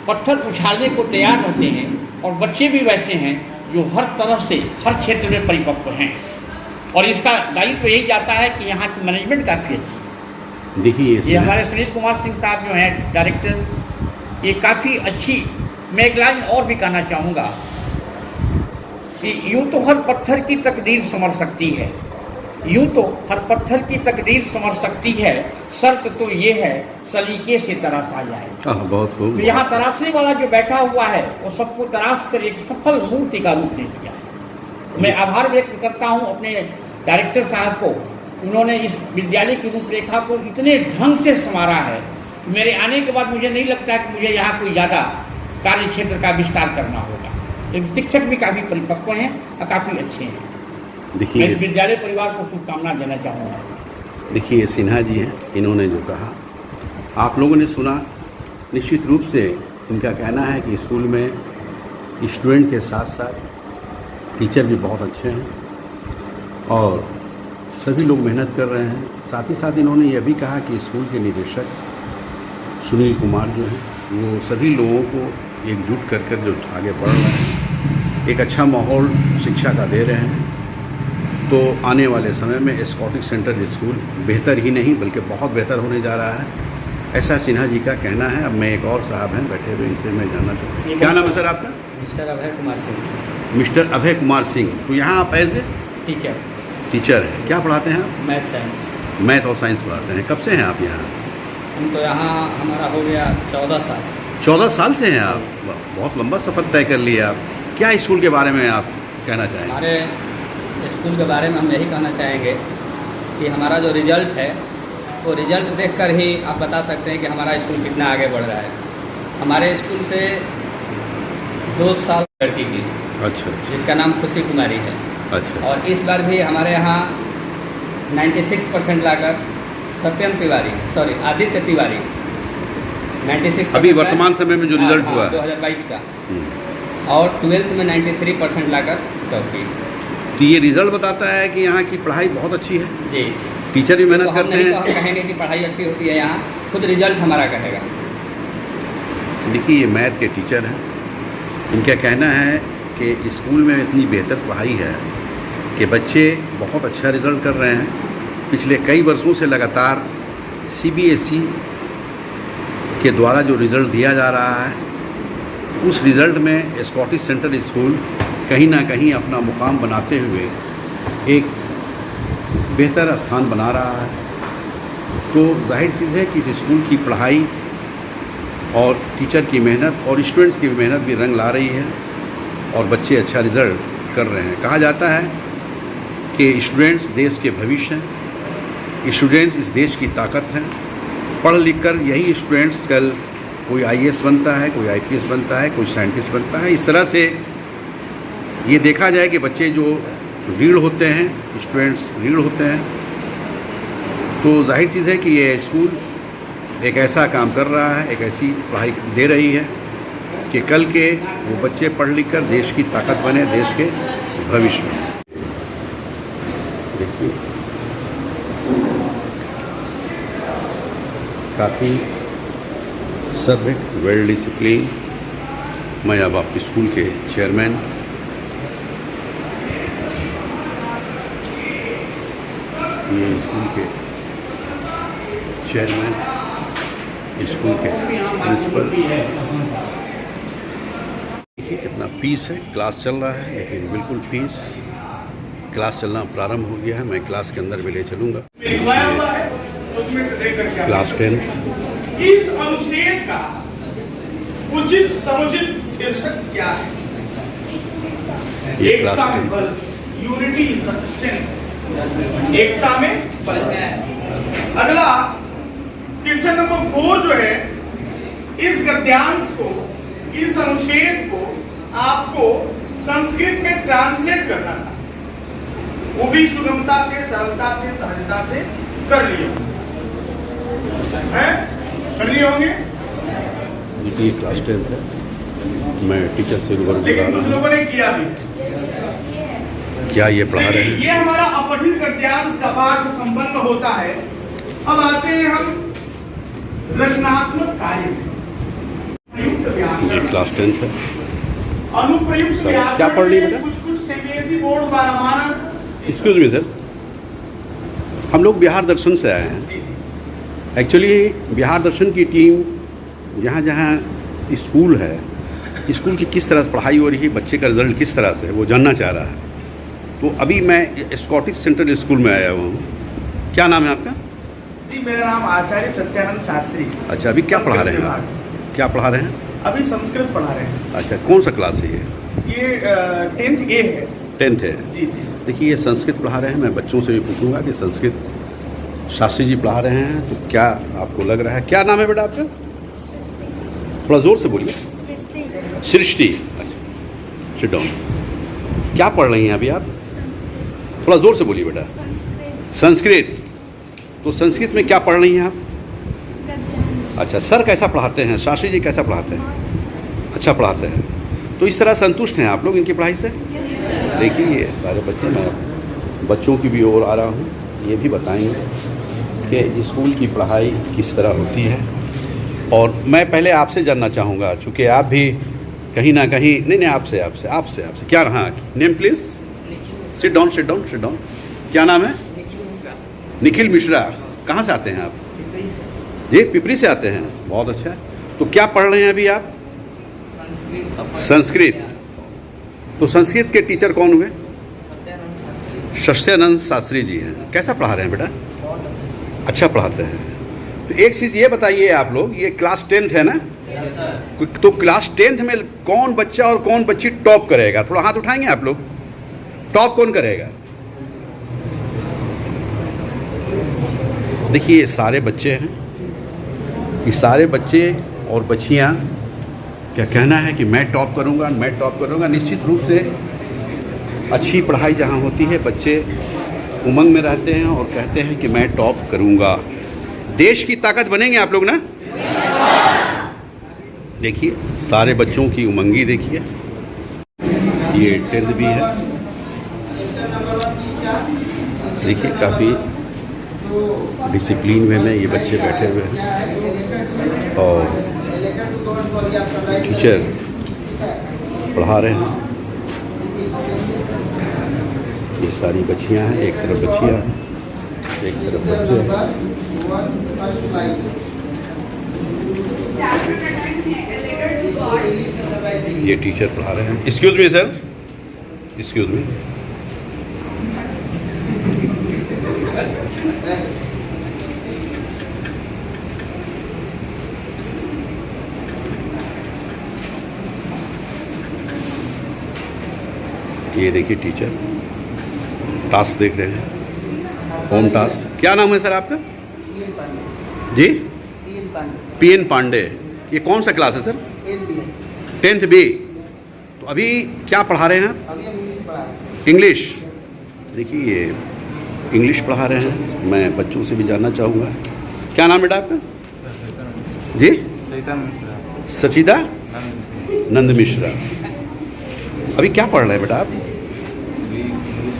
पत्थर उछालने को तैयार रहते हैं, और बच्चे भी वैसे हैं जो हर तरह से हर क्षेत्र में परिपक्व हैं, और इसका दायित्व यही जाता है कि यहाँ की मैनेजमेंट काफ़ी अच्छी। देखिए ये हमारे सुनील कुमार सिंह साहब जो हैं डायरेक्टर, ये काफ़ी अच्छी। मैं एक लाइन और भी कहना चाहूँगा कि यूँ तो हर पत्थर की तकदीर संवर सकती है, यूँ तो हर पत्थर की तकदीर संवर सकती है, शर्त तो ये है सलीके से तराशा जाए। बहुत खूब। तो यहाँ तराशने वाला जो बैठा हुआ है वो सबको तराश कर एक सफल मूर्ति का रूप दे दिया है। मैं आभार व्यक्त करता हूँ अपने डायरेक्टर साहब को, उन्होंने इस विद्यालय की रूपरेखा को इतने ढंग से संवारा है। मेरे आने के बाद मुझे नहीं लगता कि मुझे यहाँ कोई ज़्यादा कार्य क्षेत्र का विस्तार करना होगा, लेकिन शिक्षक भी काफ़ी परिपक्व हैं और काफ़ी अच्छे हैं। देखिए, मैं इस विद्यालय परिवार को शुभकामना देना चाहूँगा। देखिए सिन्हा जी हैं, इन्होंने जो कहा आप लोगों ने सुना। निश्चित रूप से इनका कहना है कि स्कूल में स्टूडेंट के साथ साथ टीचर भी बहुत अच्छे हैं और सभी लोग मेहनत कर रहे हैं। साथ ही साथ इन्होंने यह भी कहा कि स्कूल के निदेशक सुनील कुमार जो हैं वो सभी लोगों को एकजुट कर जो आगे बढ़ रहे हैं, एक अच्छा माहौल शिक्षा का दे रहे हैं। तो आने वाले समय में स्कॉटिश सेंट्रल स्कूल बेहतर ही नहीं बल्कि बहुत बेहतर होने जा रहा है, ऐसा सिन्हा जी का कहना है। अब मैं एक और साहब हैं बैठे हुए, इनसे मैं जानना चाहता हूँ, क्या नाम है सर आपका? मिस्टर अभय कुमार सिंह। मिस्टर अभय कुमार सिंह। तो यहाँ आप एज ए टीचर हैं, क्या पढ़ाते हैं आप? Math science. मैथ और साइंस पढ़ाते हैं। कब से हैं आप यहाँ? हम तो यहाँ हमारा हो गया 14 साल। 14 साल से हैं आप? बहुत लंबा सफ़र तय कर लिया आप। क्या स्कूल के बारे में आप कहना चाहेंगे? हमारे स्कूल के बारे में हम यही कहना चाहेंगे कि हमारा जो रिज़ल्ट है वो रिज़ल्ट देखकर ही आप बता सकते हैं कि हमारा स्कूल कितना आगे बढ़ रहा है। हमारे स्कूल से 2 साल लड़की की, अच्छा, जिसका नाम खुशी कुमारी है। अच्छा। और इस बार भी हमारे यहाँ 96% लाकर आदित्य तिवारी 96 अभी वर्तमान समय में जो रिजल्ट हुआ 2022 का, और 12th में 93% लाकर टॉप की। तो ये रिजल्ट बताता है कि यहाँ की पढ़ाई बहुत अच्छी है। जी, टीचर भी मेहनत तो हम करते नहीं हैं। कहेंगे कि पढ़ाई अच्छी होती है, यहाँ खुद रिजल्ट हमारा कहेगा। देखिए ये मैथ के टीचर हैं, इनका कहना है कि स्कूल में इतनी बेहतर पढ़ाई है कि बच्चे बहुत अच्छा रिजल्ट कर रहे हैं। पिछले कई वर्षों से लगातार CBSE के द्वारा जो रिज़ल्ट दिया जा रहा है, उस रिज़ल्ट में स्कॉटिश सेंट्रल स्कूल कहीं ना कहीं अपना मुकाम बनाते हुए एक बेहतर स्थान बना रहा है। तो जाहिर चीज़ है कि इस स्कूल की पढ़ाई और टीचर की मेहनत और स्टूडेंट्स की मेहनत भी रंग ला रही है और बच्चे अच्छा रिज़ल्ट कर रहे हैं। कहा जाता है कि स्टूडेंट्स देश के भविष्य हैं, स्टूडेंट्स इस देश की ताकत हैं। पढ़ लिख कर यही स्टूडेंट्स कल कोई IAS बनता है, कोई IPS बनता है, कोई साइंटिस्ट बनता है। इस तरह से ये देखा जाए कि बच्चे जो रीढ़ होते हैं, स्टूडेंट्स रीढ़ होते हैं, तो जाहिर चीज़ है कि ये स्कूल एक ऐसा काम कर रहा है, एक ऐसी पढ़ाई दे रही है कि कल के वो बच्चे पढ़ लिख कर देश की ताकत बने, देश के भविष्य में। देखिए काफ़ी सभ्य, वेल डिसिप्लिन। मैं अब आपके स्कूल के चेयरमैन ये स्कूल के चेयरमैन, स्कूल के प्रिंसिपल। देखिए कितना पीस है, क्लास चल रहा है लेकिन बिल्कुल पीस। क्लास चलना प्रारंभ हो गया है, मैं क्लास के अंदर भी ले चलूँगा। क्लास 10। इस अनुच्छेद का उचित समुचित शीर्षक क्या है? ये क्लास एकता में 10। बल, यूनिटी इज द स्ट्रेंथ। एकता में बल। अगला क्वेश्चन नंबर 4 जो है, इस गद्यांश को, इस अनुच्छेद को आपको संस्कृत में ट्रांसलेट करना था, वो भी सुगमता से, सरलता से, सहजता से कर लिए हैं? कर लिए होंगे? ये क्लास 10th है। मैं टीचर से रूबरू लेकिन करा कुछ रहा लोगों ने किया भी। हूँ। क्या ये पढ़ा रहे हैं? ये हमारा अपठित गद्यांश का पाठ संपन्न होता है। अब आते हैं हम रचनात्मक कार्य में। ये क्लास 10th है। अनुप्रयुक्त सर, क्या पढ़ रही है बेटा? कुछ सीबीएसई बोर्ड द्वारा मानक। एक्सक्यूज मी सर, हम लोग बिहार दर्शन से आए हैं। जी जी। एक्चुअली बिहार दर्शन की टीम जहाँ जहाँ स्कूल है, स्कूल की किस तरह से पढ़ाई हो रही है, बच्चे का रिजल्ट किस तरह से है, वो जानना चाह रहा है। तो अभी मैं स्कॉटिश सेंट्रल स्कूल में आया हुआ हूँ। क्या नाम है आपका? जी मेरा नाम आचार्य सत्यानंद शास्त्री। अच्छा, अभी क्या पढ़ा रहे हैं आप? क्या पढ़ा रहे हैं? अभी संस्कृत पढ़ा रहे हैं। अच्छा, कौन सा क्लास है ये? 10th A है। 10th है। जी जी। देखिए, ये संस्कृत पढ़ा रहे हैं। मैं बच्चों से भी पूछूंगा कि संस्कृत शास्त्री जी पढ़ा रहे हैं तो क्या आपको लग रहा है? क्या नाम है बेटा आपका? थोड़ा जोर से बोलिए। सृष्टि। अच्छा, सिट डाउन। क्या पढ़ रही हैं अभी आप? थोड़ा जोर से बोलिए बेटा। संस्कृत। तो संस्कृत में क्या पढ़ रही हैं आप? अच्छा, सर कैसा पढ़ाते हैं? शास्त्री जी कैसा पढ़ाते हैं? अच्छा पढ़ाते हैं। तो इस तरह संतुष्ट हैं आप लोग इनकी पढ़ाई से? देखिए, ये सारे बच्चे, मैं बच्चों की भी ओर आ रहा हूँ, ये भी बताएंगे कि स्कूल की पढ़ाई किस तरह होती है। और मैं पहले आपसे जानना चाहूँगा, चूँकि आप भी कहीं ना कहीं, नहीं आपसे क्या रहा? Name please. Sit down. क्या नाम है? निखिल मिश्रा। कहाँ से आते हैं आप? जी, पिपरी से आते हैं। बहुत अच्छा। तो क्या पढ़ रहे हैं अभी आप? संस्कृत। तो संस्कृत के टीचर कौन हुए? सत्यानंद शास्त्री जी हैं। कैसा पढ़ा रहे हैं बेटा? अच्छा पढ़ाते हैं। तो एक चीज़ ये बताइए, आप लोग, ये क्लास 10th है ना? तो क्लास 10th में कौन बच्चा और कौन बच्ची टॉप करेगा? थोड़ा हाथ उठाएंगे आप लोग। टॉप कौन करेगा? देखिए, ये सारे बच्चे हैं। ये सारे बच्चे और बच्चियां क्या कहना है कि मैं टॉप करूंगा। निश्चित रूप से अच्छी पढ़ाई जहां होती है, बच्चे उमंग में रहते हैं और कहते हैं कि मैं टॉप करूंगा। देश की ताकत बनेंगे आप लोग ना? देखिए, सारे बच्चों की उमंगी देखिए। ये 10th भी है। देखिए, काफ़ी डिसिप्लिन वे में ये बच्चे बैठे हुए हैं और टीचर पढ़ा रहे हैं। ये सारी बच्चियां हैं, एक तरफ बच्चियां हैं, एक तरफ बच्चे हैं। ये टीचर पढ़ा रहे हैं। Excuse me sir, excuse me. ये देखिए, टीचर टास्क देख रहे हैं, होम टास्क। क्या नाम है सर आपका? जी, पीएन पांडे। ये कौन सा क्लास है सर? 10th B। तो अभी क्या पढ़ा रहे हैं आप? इंग्लिश। देखिए, ये इंग्लिश पढ़ा रहे हैं। मैं बच्चों से भी जानना चाहूँगा, क्या नाम बेटा आपका? जी, सचिदा नंद मिश्रा। अभी क्या पढ़ रहे हैं बेटा आप?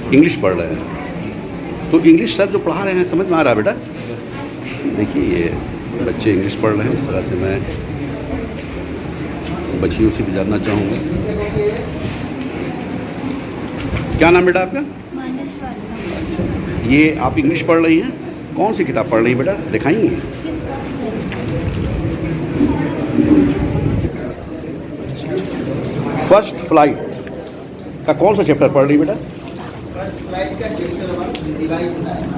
इंग्लिश पढ़ रहे हैं। तो इंग्लिश सर जो पढ़ा रहे हैं समझ में आ रहा है बेटा? देखिए, ये बच्चे इंग्लिश पढ़ रहे हैं। इस तरह से मैं बच्चियों से भी जानना चाहूँगा। क्या नाम बेटा आपका? ये आप इंग्लिश पढ़ रही हैं? कौन सी किताब पढ़ रही हैं बेटा? दिखाइए। फर्स्ट फ्लाइट का कौन सा चैप्टर पढ़ रही बेटा?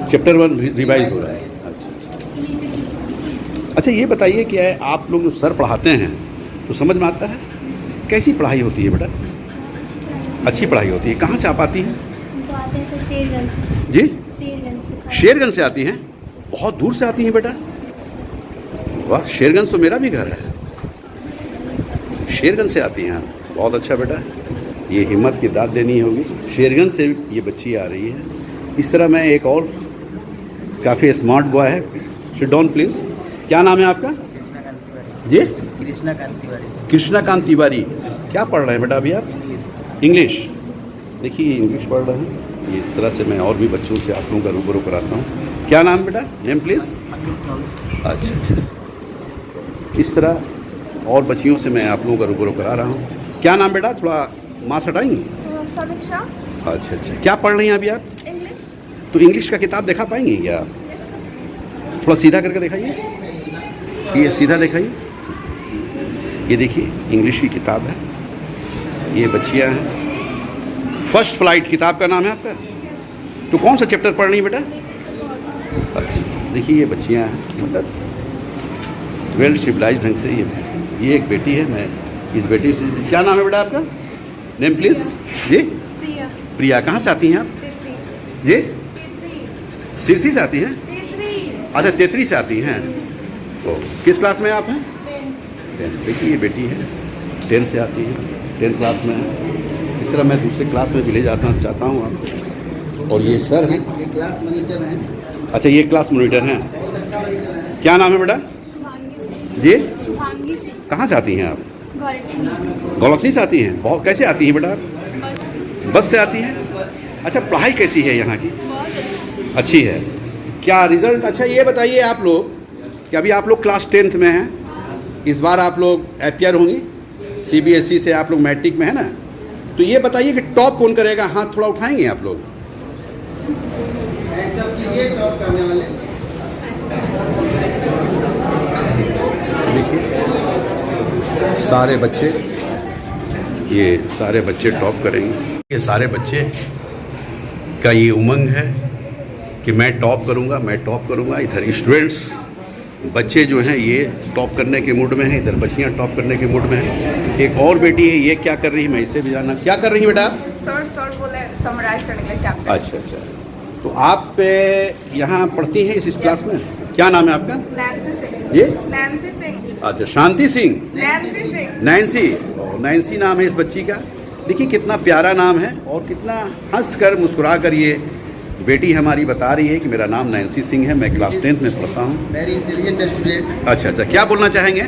चैप्टर 1 रिवाइज हो रहा है। अच्छा, ये बताइए कि आप लोग जो सर पढ़ाते हैं तो समझ में आता है? कैसी पढ़ाई होती है बेटा? अच्छी पढ़ाई होती है। कहाँ से आप आती हैं? तो आते हैं सर शेरगंज से। जी, शेरगंज से। शेरगंज से आती हैं? बहुत दूर से आती हैं बेटा? वाह, शेरगंज तो मेरा भी घर है। शेरगंज से आती हैं आप? बहुत अच्छा बेटा, ये हिम्मत की दाद देनी होगी। शेरगंज से ये बच्ची आ रही है। इस तरह मैं एक और काफ़ी स्मार्ट बॉय है। Sit down please. क्या नाम है आपका? जी कृष्णाकांत तिवारी क्या पढ़ रहे हैं बेटा अभी आप? इंग्लिश। देखिए इंग्लिश पढ़ रहे हैं। ये इस तरह से मैं और भी बच्चों से आप लोगों का रूबरू कराता हूँ। क्या नाम बेटा? Name please. अच्छा अच्छा, इस तरह और बच्चियों से मैं आप लोगों का रूबरू करा रहा हूँ। क्या नाम बेटा? थोड़ा मास्क हटाएंगी? समीक्षा। अच्छा अच्छा, क्या पढ़ रही हैं अभी आप? इंग्लिश। तो इंग्लिश का किताब दिखा पाएंगी क्या आप? थोड़ा सीधा करके दिखाइए, ये सीधा दिखाइए। ये देखिए इंग्लिश की किताब है, ये बच्चियाँ हैं। फर्स्ट फ्लाइट किताब का नाम है आपका। तो कौन सा चैप्टर पढ़ रही है बेटा? अच्छा, देखिए ये बच्चियाँ हैं, मतलब वेल सिविलाइज ढंग से। ये एक बेटी है, मैं इस बेटी से। क्या नाम है बेटा आपका? Name please. जी प्रिया। प्रिया, कहाँ से आती हैं आप? ये सिरसी से आती हैं? अच्छा, तेतरी से आती हैं। तो किस क्लास में आप हैं? 10th। देखिए ये बेटी है, 10th से आती है, 10th क्लास में है। इस तरह मैं दूसरे क्लास में भी ले जाता चाहता हूँ आपको। और ये सर हैं, ये क्लास मॉनिटर हैं। अच्छा ये क्लास मॉनिटर हैं। क्या नाम है बेटा? जी शुभांगी सिंह। कहाँ से आती हैं आप? गौरक्षी। गौलक्सी से आती हैं। बहुत कैसे आती हैं बेटा आप? बस से आती हैं। अच्छा, पढ़ाई कैसी है यहाँ की? अच्छी है। क्या रिजल्ट? अच्छा ये बताइए आप लोग कि अभी आप लोग क्लास 10th में हैं, इस बार आप लोग अपियर होंगी, CBSE से आप लोग मैट्रिक में है ना। तो ये बताइए कि टॉप कौन करेगा? हाथ थोड़ा उठाएंगे आप लोग। सब कीजिए टॉप करने वाले। देखिए सारे बच्चे, ये सारे बच्चे टॉप करेंगे। ये सारे बच्चे का ये उमंग है कि मैं टॉप करूंगा, मैं टॉप करूंगा। इधर स्टूडेंट्स बच्चे जो हैं ये टॉप करने के मूड में हैं, इधर बच्चियां टॉप करने के मूड में हैं। एक और बेटी है, ये क्या कर रही है मैं इसे भी जानना। क्या कर रही है बेटा? शॉर्ट बोले समराइज करने के लिए चैप्टर। अच्छा अच्छा, तो आप यहाँ पढ़ती हैं इस क्लास में? क्या नाम है आपका? नैन्सी सिंह। ये नैन्सी सिंह। अच्छा, Shanti Singh. Nancy Singh. Nancy. Nancy नाम है इस बच्ची का। देखिए कितना प्यारा नाम है और कितना हंस कर मुस्कुरा कर ये बेटी हमारी बता रही है कि मेरा नाम नैन्सी सिंह है, मैं क्लास 10th में पढ़ता हूँ। Very intelligent student. अच्छा अच्छा, क्या बोलना चाहेंगे?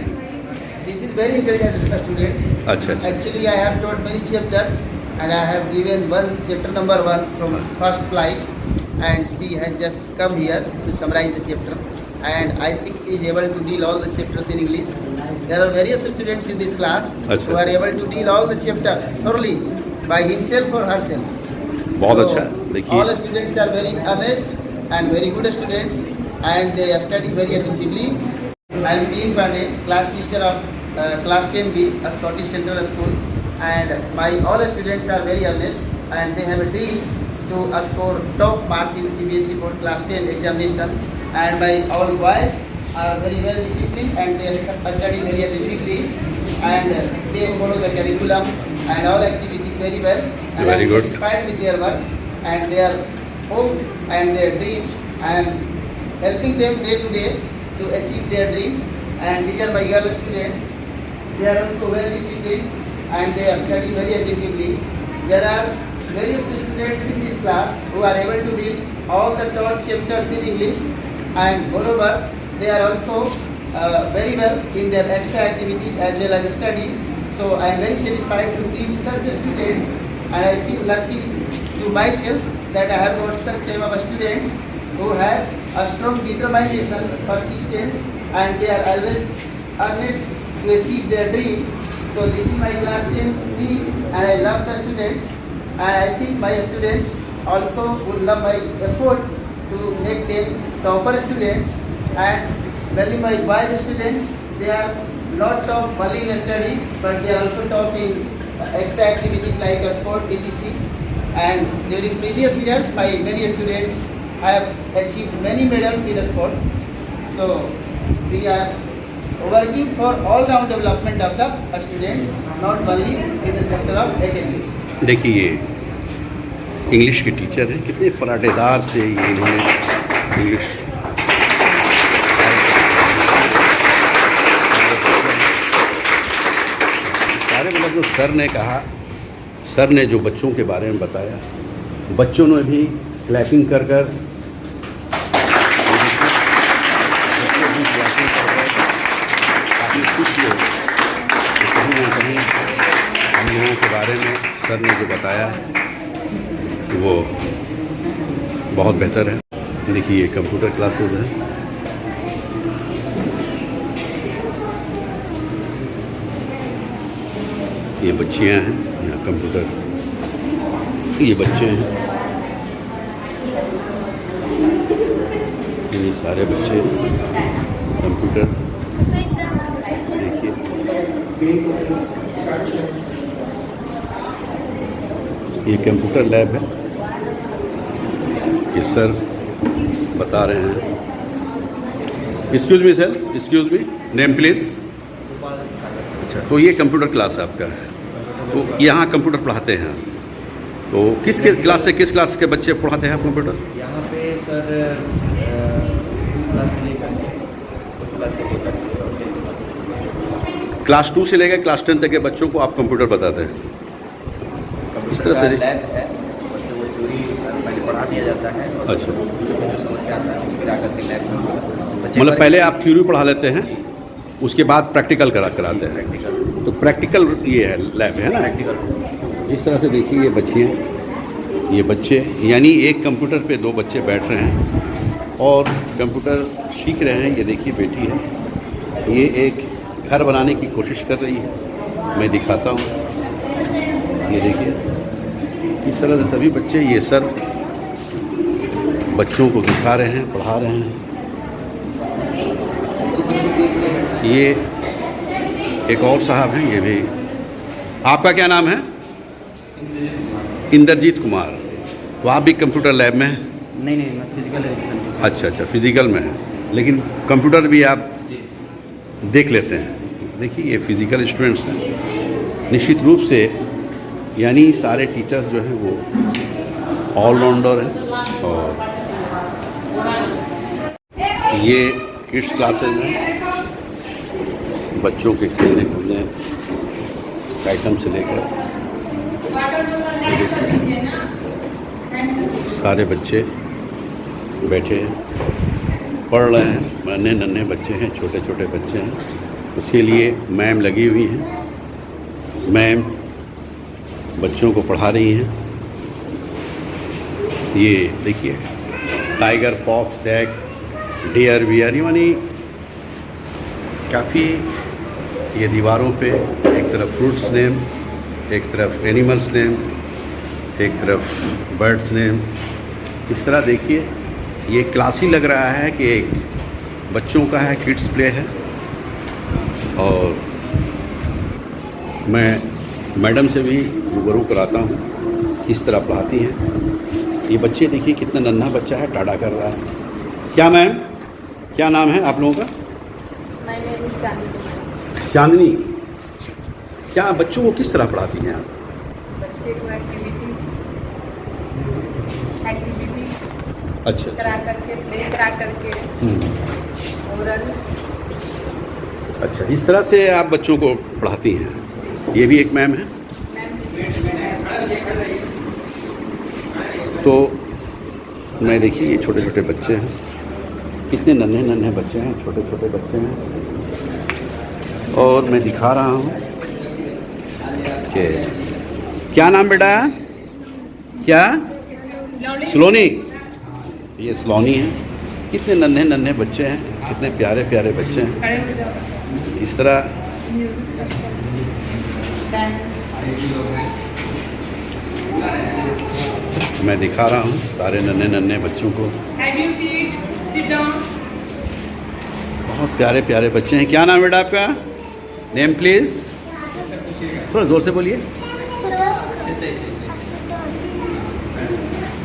This is very intelligent student. अच्छा अच्छा, Actually, I have taught many chapters, and I have given chapter number 1 from first flight, and she has just come here to summarize the chapter. And I think she is able to deal all the chapters in English. There are various students in this class who are able to deal all the chapters thoroughly by himself or herself. बहुत So, अच्छा। देखिए all students are very earnest and very good students, and they are studying very attentively. I am P. Pandey, class teacher of class 10B, a Scottish Central School, and my all students are very earnest, and they have a dream to score top mark in CBSE board class 10 examination. And my all boys are very well disciplined, and they study very attentively, and they follow the curriculum and all activities very well. And Very I am good. satisfied with their work and their hope and their dream. I am helping them day to day to achieve their dream. And these are my girl students. They are also well disciplined and they are studying very attentively. There are various students in this class who are able to read all the taught chapters in English, and moreover they are also very well in their extra activities as well as study. So I am very satisfied to teach such students, and I feel lucky to myself that I have got such type of students who have a strong determination, persistence, and they are always earnest to achieve their dream. So this is my class 10B, and I love the students, and I think my students also would love my effort to make them topper students. And well, my boys students, they are not top only in study, but they are also top in extra activities like sport, etc. And during previous years, my many students have achieved many medals in sport. So we are working for all-round development of the students, not only in the sector of academics. देखिए ये English के teacher हैं, कितने पराठेदार से ये इन्होंने English सारे, मतलब जो सर ने कहा, सर ने जो बच्चों के बारे में बताया, बच्चों ने भी क्लैपिंग कर कर भी खुशी हो कि कहीं ना कहीं हम लोगों के बारे में सर ने जो बताया वो बहुत बेहतर है। देखिए ये कंप्यूटर क्लासेस हैं। ये बच्चियां हैं, यहाँ कंप्यूटर, ये बच्चे हैं, ये सारे बच्चे कंप्यूटर। देखिए ये कंप्यूटर लैब है, ये सर बता रहे हैं। Excuse me sir, excuse me, name please. अच्छा, तो ये कंप्यूटर क्लास आपका है, तो यहाँ कंप्यूटर पढ़ाते हैं। तो किस क्लास से किस क्लास के बच्चे पढ़ाते हैं आप कंप्यूटर? यहाँ पे सर क्लास से लेकर क्लास 2 से लेकर क्लास 10 तक के बच्चों को आप कंप्यूटर बताते हैं। इस तरह से लैब है, बच्चों को थ्योरी पहले पढ़ा दिया जाता है और अच्छा, बच्चों को जो समझ में आता है फिर आकर के लैब में मतलब पहले आप थ्योरी पढ़ा लेते हैं, उसके बाद प्रैक्टिकल कराते हैं। तो प्रैक्टिकल ये है लैब है ना, प्रैक्टिकल। इस तरह से देखिए ये बच्चियाँ, ये बच्चे, यानी एक कंप्यूटर पे 2 बच्चे बैठ रहे हैं और कंप्यूटर सीख रहे हैं। ये देखिए बेटी है, ये एक घर बनाने की कोशिश कर रही है, मैं दिखाता हूँ। ये देखिए इस तरह से सभी बच्चे, ये सर बच्चों को दिखा रहे हैं, पढ़ा रहे हैं। ये एक और साहब हैं, ये भी। आपका क्या नाम है? इंद्रजीत कुमार। तो आप भी कंप्यूटर लैब में हैं? नहीं, मैं फिजिकल एजुकेशन। अच्छा, फिजिकल में है, लेकिन कंप्यूटर भी आप देख लेते हैं। देखिए ये फिजिकल स्टूडेंट्स हैं, निश्चित रूप से, यानी सारे टीचर्स जो हैं वो ऑलराउंडर हैं। और ये किड्स क्लासेज हैं, बच्चों के खेलने कूदने आइटम से लेकर सारे बच्चे बैठे हैं, पढ़ रहे हैं। नन्हे बच्चे हैं, छोटे छोटे बच्चे हैं, उसके लिए मैम लगी हुई हैं। मैम बच्चों को पढ़ा रही हैं। ये देखिए tiger, fox, jack, deer, bear, यानी काफ़ी ये दीवारों पे एक तरफ फ्रूट्स नेम, एक तरफ एनिमल्स नेम, एक तरफ बर्ड्स नेम। इस तरह देखिए ये क्लासी लग रहा है कि एक बच्चों का है, किड्स प्ले है। और मैं मैडम से भी रूबरू कराता हूँ किस तरह पढ़ाती हैं। ये बच्चे देखिए कितना नन्हा बच्चा है, टाटा कर रहा है। क्या मैम, क्या नाम है आप लोगों का? चांदनी। क्या बच्चों को किस तरह पढ़ाती हैं आप? बच्चे को एक्टिविटी अच्छा, करा करके, प्ले करा करके, ओरल। अच्छा, इस तरह से आप बच्चों को पढ़ाती हैं। ये भी एक मैम है। तो मैं देखिए ये छोटे छोटे बच्चे हैं, कितने नन्हे बच्चे हैं, छोटे छोटे बच्चे हैं। और मैं दिखा रहा हूँ कि क्या नाम बेटा? क्या? सलोनी। ये सलोनी है। कितने नन्हे बच्चे हैं, कितने प्यारे प्यारे बच्चे हैं। इस तरह मैं दिखा रहा हूँ सारे नन्हे बच्चों को। बहुत प्यारे प्यारे बच्चे हैं। क्या नाम है बेटा आपका? नेम प्लीज, थोड़ा जोर से बोलिए।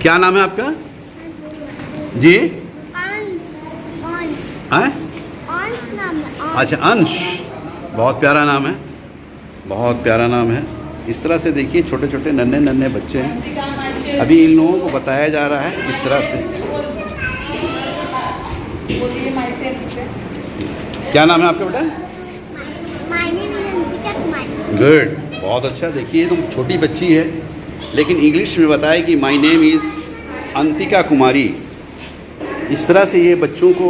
क्या नाम है आपका जी? अच्छा, अंश। बहुत प्यारा नाम है, बहुत प्यारा नाम है। इस तरह से देखिए छोटे छोटे नन्हे बच्चे हैं। अभी इन लोगों को बताया जा रहा है किस तरह से। क्या नाम है आपका बेटा? गुड, बहुत अच्छा। देखिए तुम छोटी बच्ची है लेकिन इंग्लिश में बताया कि माय नेम इज़ अंतिका कुमारी। इस तरह से ये बच्चों को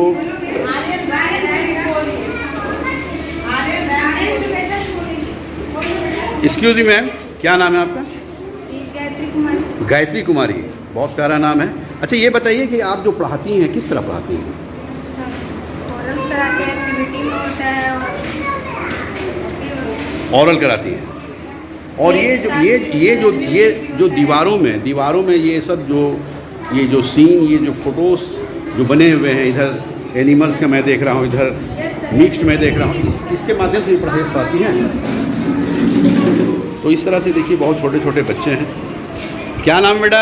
एक्सक्यूज मी मैम, क्या नाम है आपका? गायत्री कुमारी। गायत्री कुमारी, बहुत प्यारा नाम है। अच्छा ये बताइए कि आप जो पढ़ाती हैं किस तरह पढ़ाती हैं? ओरल कराते हैं, एक्टिविटी में होता है ओरल कराती हैं। और ये जो दीवारों में ये सब जो सीन, ये जो फोटोज जो बने हुए हैं, इधर एनिमल्स का मैं देख रहा हूँ, इधर मिक्स्ड मैं देख रहा हूँ, इसके माध्यम से पढ़ाई पढ़ाती हैं। तो इस तरह से देखिए बहुत छोटे छोटे बच्चे हैं। क्या नाम बेटा?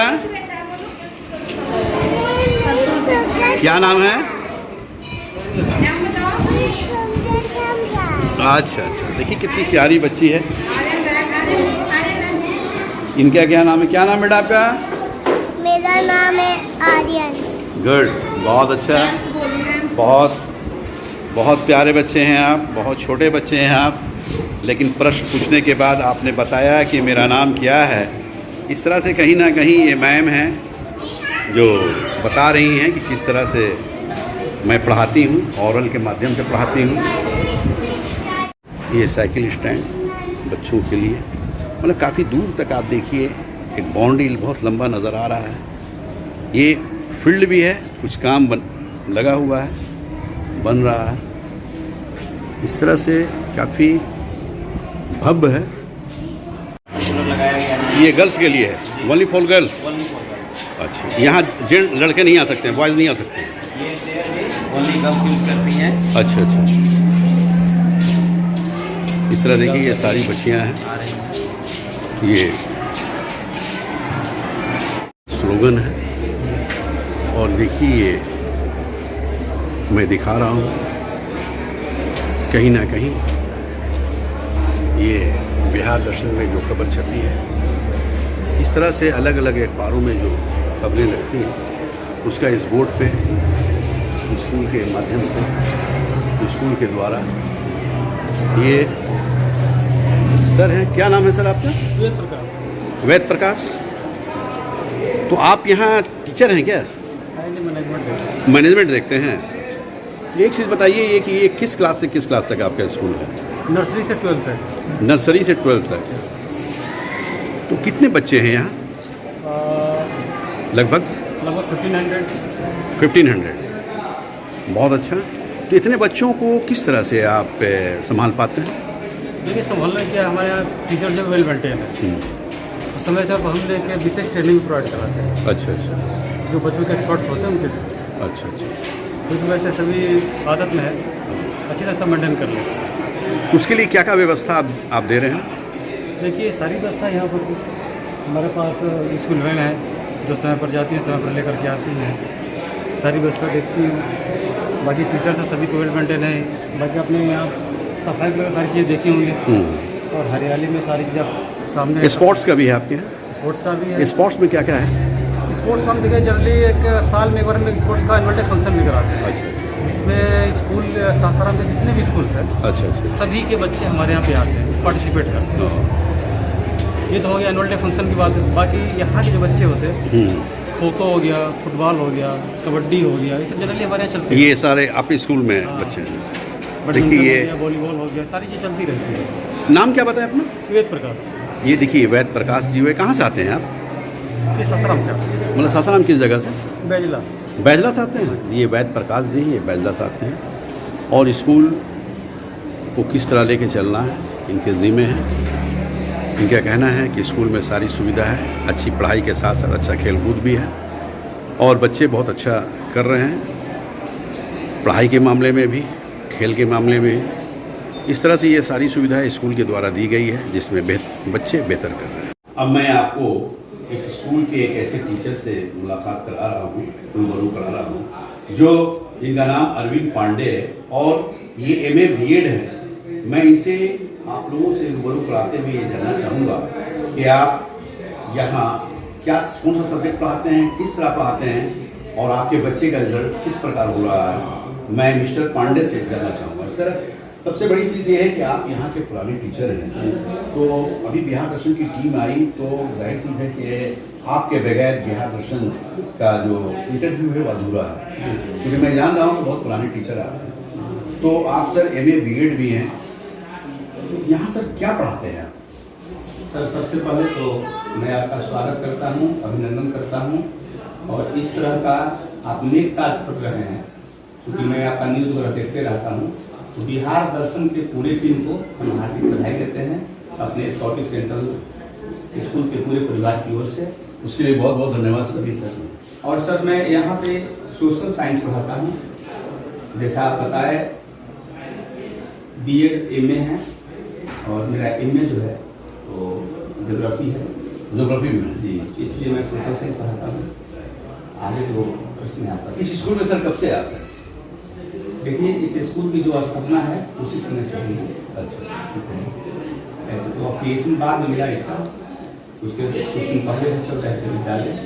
क्या नाम है? अच्छा, देखिए कितनी प्यारी बच्ची है। इनका क्या नाम है? क्या नाम बेटा आपका? मेरा नाम है आर्यन। गुड, बहुत अच्छा, बहुत प्यारे बच्चे हैं आप, बहुत छोटे बच्चे हैं आप, लेकिन प्रश्न पूछने के बाद आपने बताया कि मेरा नाम क्या है। इस तरह से कहीं ना कहीं ये मैम हैं जो बता रही हैं कि किस तरह से मैं पढ़ाती हूँ, ओरल के माध्यम से पढ़ाती हूँ। ये साइकिल स्टैंड बच्चों के लिए, मतलब काफ़ी दूर तक आप देखिए एक बाउंड्री बहुत लंबा नज़र आ रहा है। ये फील्ड भी है, कुछ काम लगा हुआ है, बन रहा है। इस तरह से काफ़ी भव्य है। ये गर्ल्स के लिए है, ओनली फॉर गर्ल्स। अच्छा, यहाँ जेंट्स लड़के नहीं आ सकते हैं, बॉयज़ नहीं आ सकते? ओनली गर्ल्स यूज करती हैं। अच्छा, इस तरह देखिए ये सारी बच्चियाँ हैं। ये स्लोगन है और देखिए ये मैं दिखा रहा हूँ, कहीं ना कहीं ये बिहार दर्शन में जो खबर छपी है, इस तरह से अलग अलग अखबारों में जो खबरें लगती हैं उसका इस बोर्ड पे स्कूल के माध्यम से, स्कूल के द्वारा ये सर हैं, क्या नाम है सर आपका? वेद प्रकाश। तो आप यहाँ टीचर हैं क्या? मैनेजमेंट देखते हैं। एक चीज़ बताइए ये कि ये किस क्लास से किस क्लास तक आपका स्कूल है? नर्सरी से 12th तक। नर्सरी से 12th तक। तो कितने बच्चे हैं यहाँ? लगभग 1500। बहुत अच्छा। तो इतने बच्चों को किस तरह से आप संभाल पाते हैं? देखिए, संभालने के हमारे यहाँ टीचर जो वेल मेंटेन है, उस समय से हम लेके विशेष ट्रेनिंग प्रोवाइड कराते हैं। अच्छा, जो बच्चों के एक्सपर्ट्स होते हैं उनके थ्रू। अच्छा, उस वजह से सभी आदत में है, अच्छी तरह से मेंटेन कर लेते हैं। तो उसके लिए क्या क्या व्यवस्था आप दे रहे हैं? देखिए, सारी व्यवस्था यहाँ पर हमारे पास स्कूल वैन है जो समय पर जाती है, समय पर लेकर के आती हैं, सारी व्यवस्था देखती हूँ। बाकी टीचर से सभी को वेल मेंटेन है। बाकी अपने यहाँ सफाई वगैरह सारी चीज़ें देखी हुई है और हरियाली में सारी चीज़ें सामने। स्पोर्ट्स का भी है आपके यहाँ? स्पोर्ट्स का भी है। स्पोर्ट्स में क्या क्या है? स्पोर्ट्स का हम देखिए जनरली एक साल में एक बार में स्पोर्ट्स का एनुअल डे फंक्शन भी कराते हैं। अच्छा, इसमें स्कूल सासाराम के जितने भी स्कूल्स हैं, अच्छा, सभी के बच्चे हमारे यहाँ पे आते हैं, पार्टिसिपेट करते हैं। ये तो हो गया एनुअल डे फंक्शन की बात। बाकी यहाँ के जो बच्चे होते हैं, खो-खो हो गया, फुटबॉल हो गया, कबड्डी हो गया, ये सब जनरली हमारे यहाँ चलते हैं। ये सारे आपके स्कूल में बच्चे हैं? देखिए, ये वॉलीबॉल हो गया, सारी चीज़ चलती रहती है। नाम क्या बताया अपना? वेद प्रकाश। ये देखिए वेद प्रकाश जी हुए। कहाँ से आते हैं आप? ये सासाराम से। मतलब सासाराम किस जगह से? बैजला से आते हैं। ये वेद प्रकाश जी ये बैजला से आते हैं और स्कूल को किस तरह लेके चलना है इनके ज़िम्मे है। इनका कहना है कि स्कूल में सारी सुविधा है, अच्छी पढ़ाई के साथ साथ अच्छा खेलकूद भी है और बच्चे बहुत अच्छा कर रहे हैं, पढ़ाई के मामले में भी, खेल के मामले में। इस तरह से ये सारी सुविधाएं स्कूल के द्वारा दी गई है जिसमें बच्चे बेहतर कर रहे हैं। अब मैं आपको एक स्कूल के एक ऐसे टीचर से मुलाकात करा रहा हूँ, रूबरू करा रहा हूँ, जो जिनका नाम अरविंद पांडे है और ये MA BEd है। मैं इनसे आप लोगों से रूबरू कराते हुए ये जानना चाहूँगा कि आप यहाँ क्या कौन सा सब्जेक्ट पढ़ाते हैं, किस तरह पढ़ाते हैं और आपके बच्चे का रिजल्ट किस प्रकार हो रहा है। मैं मिस्टर पांडे से जानना चाहूँगा। सर, सबसे बड़ी चीज़ ये है कि आप यहाँ के पुराने टीचर हैं, तो अभी बिहार दर्शन की टीम आई तो जाहिर चीज़ है कि आपके बगैर बिहार दर्शन का जो इंटरव्यू है वो अधूरा है, क्योंकि मैं जान रहा हूँ कि बहुत पुराने टीचर आ रहे हैं। तो आप सर MA BEd भी हैं, तो यहाँ सर क्या पढ़ाते हैं आप? सर, सबसे पहले तो मैं आपका स्वागत करता हूं, अभिनंदन करता हूं और इस तरह का आप नेक कार्य कर रहे हैं। क्योंकि मैं आपका न्यूज़ वगैरह देखते रहता हूं, तो बिहार दर्शन के पूरे टीम को हम हार्दिक बधाई देते हैं अपने स्कॉटिश सेंट्रल स्कूल के पूरे परिवार की ओर से। उसके लिए बहुत बहुत धन्यवाद सर। जी सर। और सर, मैं यहाँ पे सोशल साइंस पढ़ाता हूँ। जैसा आप बताए, बीएड एमए है और मेरा एमए जो है वो ज्योग्राफी है। ज्योग्राफी में जी, इसलिए मैं सोशल साइंस पढ़ाता हूँ। आगे जो प्रश्न आता है, इस स्कूल में सर कब से आप हैं? देखिए, इस स्कूल की जो स्थापना है उसी समय से ही है। अच्छा, ऐसे तो अप्लीकेशन बाद में मिला इसका, उसके कुछ दिन पहले भी चल रहे थे विद्यालय।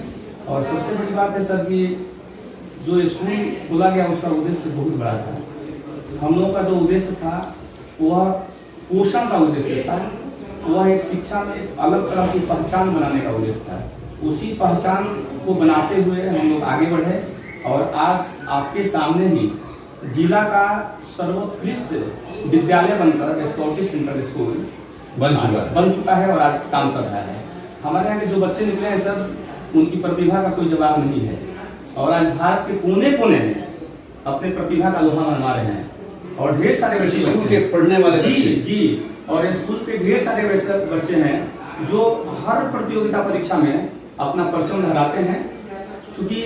और सबसे बड़ी बात है सर कि जो स्कूल खोला गया उसका उद्देश्य बहुत बड़ा था। हम लोगों का जो उद्देश्य था वह पोषण का उद्देश्य था, वह एक शिक्षा में एक अलग तरह की पहचान बनाने का उद्देश्य था। उसी पहचान को बनाते हुए हम लोग आगे बढ़े और आज आपके सामने ही जिला का सर्वोत्कृष्ट विद्यालय बनकर स्कॉटिश सेंट्रल स्कूल बन चुका है और आज काम कर रहा है। हमारे यहाँ के जो बच्चे निकले हैं सर, उनकी प्रतिभा का कोई जवाब नहीं है और आज भारत के कोने कोने में अपने प्रतिभा का लोहा मनवा रहे हैं। और ढेर सारे बच्चे स्कूल के पढ़ने वाले जी, और स्कूल के ढेर सारे वैसे बच्चे हैं जो हर प्रतियोगिता परीक्षा में अपना परचम लहराते हैं। चूंकि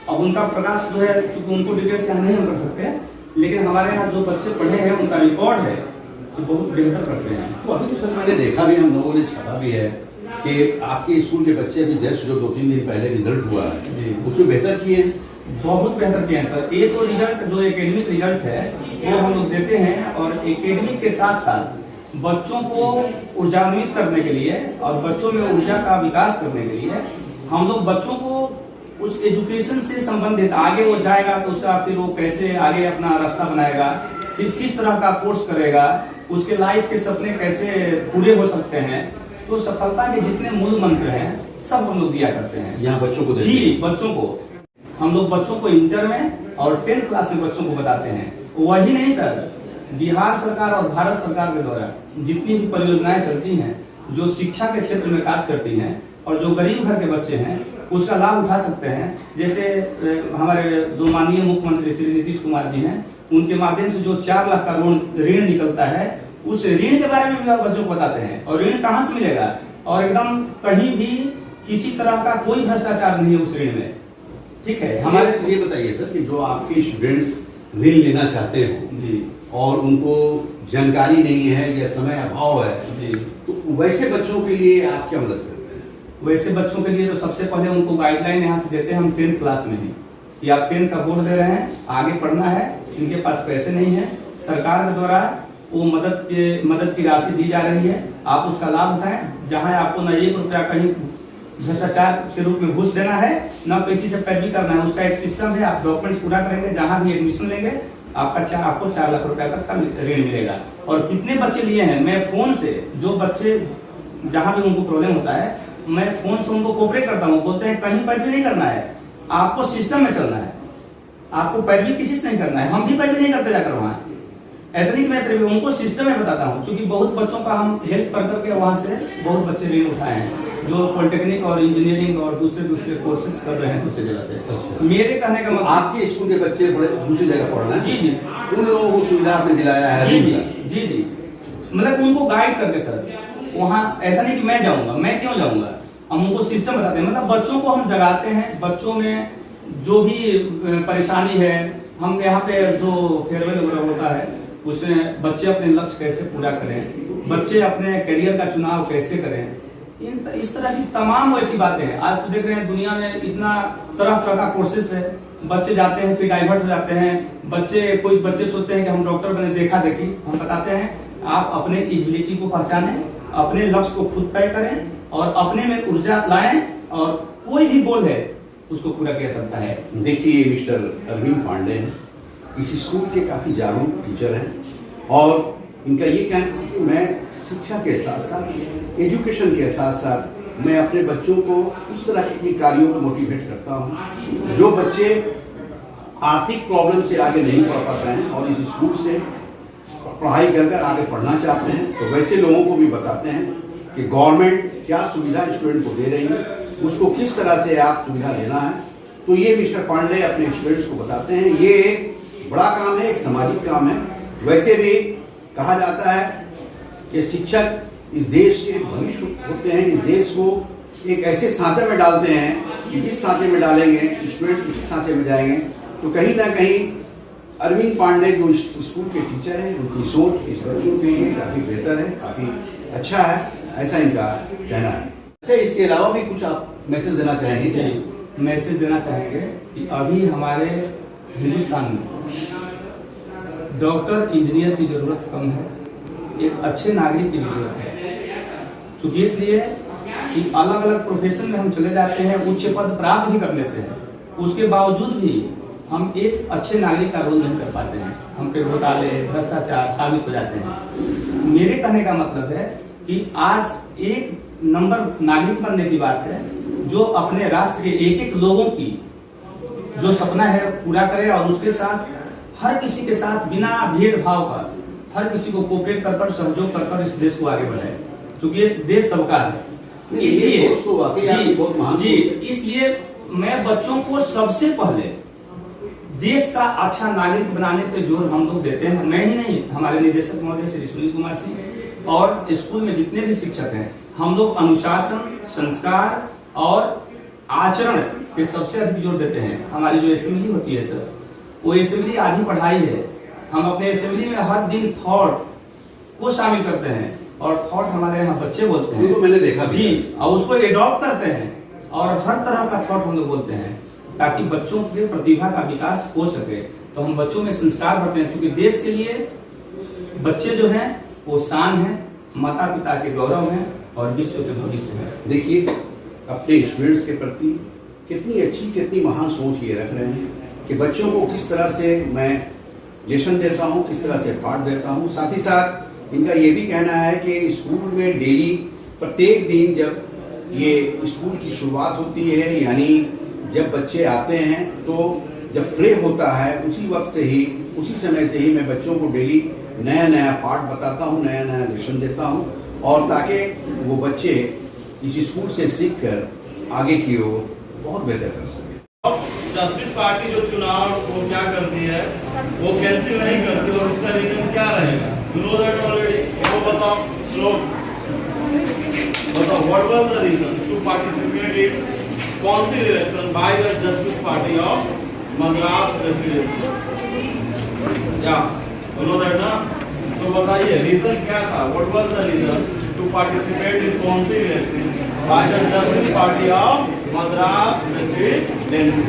अब उनका प्रकाश जो है, चूंकि उनको डिटेल से हम नहीं कर सकते, लेकिन हमारे यहाँ जो बच्चे पढ़े हैं उनका रिकॉर्ड है तो बहुत बेहतर करते हैं। तो अभी तो सर मैंने देखा भी, हम लोगों ने छापा भी है कि आपके स्कूल के बच्चे अभी जस्ट जो 2-3 दिन पहले रिजल्ट हुआ है उसमें बेहतर किए हैं। बहुत बेहतर किए हैं सर। ये तो रिजल्ट जो एकेडमिक रिजल्ट है वो हम लोग देते हैं और एकेडमिक के साथ साथ बच्चों को ऊर्जान्वित करने के लिए और बच्चों में ऊर्जा का विकास करने के लिए हम लोग बच्चों को उस एजुकेशन से संबंधित आगे वो जाएगा तो उसका फिर वो कैसे आगे अपना रास्ता बनाएगा, फिर किस तरह का कोर्स करेगा, उसके लाइफ के सपने कैसे पूरे हो सकते हैं। तो सफलता के जितने मूल मंत्र हैं सब हम लोग दिया करते हैं यहाँ बच्चों को। जी, बच्चों को हम लोग बच्चों को इंटर में और 10th क्लास में बच्चों को बताते हैं। वही नहीं सर, बिहार सरकार और भारत सरकार के द्वारा जितनी भी परियोजनाएं चलती हैं जो शिक्षा के क्षेत्र में कार्य करती हैं और जो गरीब घर के बच्चे हैं उसका लाभ उठा सकते हैं। जैसे हमारे जो माननीय मुख्यमंत्री श्री नीतीश कुमार जी हैं, उनके माध्यम से जो 4 लाख का ऋण निकलता है, उस ऋण के बारे में भी बच्चों को बताते हैं। और ऋण कहाँ से मिलेगा, और एकदम कहीं भी किसी तरह का कोई भ्रष्टाचार नहीं है उस ऋण में। ठीक है, हमारे ये बताइए सर कि जो आपके स्टूडेंट्स ऋण लेना चाहते हो जी और उनको जानकारी नहीं है या समय अभाव है जी, तो वैसे बच्चों के लिए आप क्या मदद करते हैं? वैसे बच्चों के लिए तो सबसे पहले उनको गाइडलाइन यहाँ से देते हैं हम 10th क्लास में ही कि आप 10th का बोर्ड दे रहे हैं, आगे पढ़ना है, इनके पास पैसे नहीं है, सरकार के द्वारा वो मदद की राशि दी जा रही है, आप उसका लाभ उठाएं। जहाँ आपको न 1 रुपया कहीं भ्रष्टाचार के रूप में घूस देना है, न किसी से पैरवी करना है, उसका एक सिस्टम है। आप डॉक्यूमेंट्स पूरा करेंगे, जहाँ भी एडमिशन लेंगे आपको 4 लाख रुपया तक का ऋण मिलेगा। और कितने बच्चे लिए हैं, मैं फोन से जो बच्चे जहाँ भी उनको प्रॉब्लम होता है, मैं फोन से उनको कोऑपरेट करता हूँ। बोलते हैं कहीं पैरवी नहीं करना है, आपको सिस्टम में चलना है, आपको पैरवी किसी से नहीं करना है। हम भी पैरवी नहीं करते जाकर वहाँ, ऐसा नहीं कि मैं पैरवी, उनको सिस्टम में बताता हूँ। क्योंकि बहुत बच्चों का हम हेल्प कर करके वहाँ से बहुत बच्चे ऋण उठाए हैं जो पॉलिटेक्निक और इंजीनियरिंग और दूसरे कोर्सेज कर रहे हैं दूसरी जगह से। मेरे कहने का मतलब, आपके स्कूल के बच्चे बड़े दूसरी जगह पढ़ना है, जी जी, उन लोगों को सुविधा आपने दिलाया है? जी जी जी जी, मतलब उनको गाइड करके सर वहाँ, ऐसा नहीं कि मैं जाऊँगा, मैं क्यों जाऊँगा, हम उनको सिस्टम बताते हैं। मतलब बच्चों को हम जगाते हैं, बच्चों में जो भी परेशानी है, हम यहाँ पे जो फेयरवेल वगैरह होता है उसमें बच्चे अपने लक्ष्य कैसे पूरा करें, बच्चे अपने करियर का चुनाव कैसे करें, इस तरह की तमाम ऐसी बातें हैं। आज तो देख रहे हैं दुनिया में इतना तरह तरह का कोर्सेस है, बच्चे जाते हैं फिर डाइवर्ट हो जाते हैं। कुछ बच्चे सोचते हैं कि हम डॉक्टर बने, देखा देखी। हम बताते हैं आप अपने एबिलिटी को पहचानें, अपने लक्ष्य को खुद तय करें और अपने में ऊर्जा लाएं और कोई भी गोल है उसको पूरा किया सकता है। देखिए, मिस्टर अरविंद पांडे हैं, इस स्कूल के काफ़ी जागरूक टीचर हैं और इनका ये कहना है कि मैं शिक्षा के साथ साथ, एजुकेशन के साथ साथ मैं अपने बच्चों को उस तरह के कार्यों में मोटिवेट करता हूँ जो बच्चे आर्थिक प्रॉब्लम से आगे नहीं पढ़ पाते हैं और इस स्कूल से पढ़ाई कर आगे पढ़ना चाहते हैं। तो वैसे लोगों को भी बताते हैं कि गवर्नमेंट क्या सुविधा स्टूडेंट को दे रही है, उसको किस तरह से आप सुविधा लेना है। तो ये मिस्टर पांडे अपने स्टूडेंट्स को बताते हैं। ये एक बड़ा काम है, एक सामाजिक काम है। वैसे भी कहा जाता है कि शिक्षक इस देश के भविष्य होते हैं। इस देश को एक ऐसे सांचे में डालते हैं कि जिस सांचे में डालेंगे स्टूडेंट उसी सांचे में जाएंगे। तो कहीं ना कहीं अरविंद पांडे जो स्कूल के टीचर हैं, उनकी सोच इस बच्चों के लिए काफ़ी बेहतर है, काफ़ी अच्छा है, ऐसा इनका कहना है। अच्छा, इसके अलावा भी कुछ आप मैसेज देना चाहेंगे? मैसेज देना चाहेंगे कि अभी हमारे हिंदुस्तान में डॉक्टर इंजीनियर की ज़रूरत कम है, एक अच्छे नागरिक की ज़रूरत है। चूँकि इसलिए कि अलग अलग प्रोफेशन में हम चले जाते हैं, उच्च पद प्राप्त भी कर लेते हैं, उसके बावजूद भी हम एक अच्छे नागरिक का रोल नहीं कर पाते हैं। हम पे घोटाले, भ्रष्टाचार साबित हो जाते हैं। मेरे कहने का मतलब है कि आज एक नंबर नागरिक बनने की बात है जो अपने राष्ट्र के एक एक लोगों की जो सपना है पूरा करे और उसके साथ हर किसी के साथ बिना भेदभाव का हर किसी को कोऑपरेट कर सहयोग कर इस देश को आगे बढ़ाए, क्योंकि इस देश सबका है। इसलिए मैं बच्चों को सबसे पहले देश का अच्छा नागरिक बनाने पे जोर हम लोग देते हैं। मैं ही नहीं, हमारे निदेशक महोदय श्री सुनील कुमार सिंह और स्कूल में जितने भी शिक्षक हैं, हम लोग अनुशासन, संस्कार और आचरण पे सबसे अधिक जोर देते हैं। हमारी जो असेंबली होती है सर, वो असेंबली आधी पढ़ाई है। हम अपने असेंबली में हर दिन थॉट को शामिल करते हैं और थॉट हमारे यहाँ बच्चे बोलते हैं, तो मैंने देखा जी, और उसको एडॉप्ट करते हैं और हर तरह का थॉट हम लोग बोलते हैं ताकि बच्चों के प्रतिभा का विकास हो सके। तो हम बच्चों में संस्कार भरते हैं, क्योंकि देश के लिए बच्चे जो हैं वो शान है, माता पिता के गौरव हैं और विश्व के भविष्य है। देखिए, अपने स्टूडेंट्स के प्रति कितनी अच्छी, कितनी महान सोच ये रख रहे हैं कि बच्चों को किस तरह से मैं लेसन देता हूँ, किस तरह से पाठ देता हूँ। साथ ही साथ इनका ये भी कहना है कि स्कूल में डेली प्रत्येक दिन जब ये स्कूल की शुरुआत होती है, यानी जब बच्चे आते हैं तो जब प्रे होता है उसी वक्त से ही, उसी समय से ही मैं बच्चों को डेली नया नया पाठ बताता हूँ, नया नया लेसन देता हूँ, और ताकि वो बच्चे इस स्कूल से सीख कर आगे की ओर बहुत बेहतर कर सके। जस्टिस पार्टी जो चुनाव वो क्या करती है, वो कैंसिल नहीं करती, और उसका रीजन क्या रहेगा? You know that already. वो बताओ, श्लोक बताओ, what was the reason to participate in consideration by the Justice Party of Madras Presidency? Yeah, you know that ना? तो बताइए रीजन क्या था? What was the reason to participate in consideration by the Justice Party of Madras Presidency?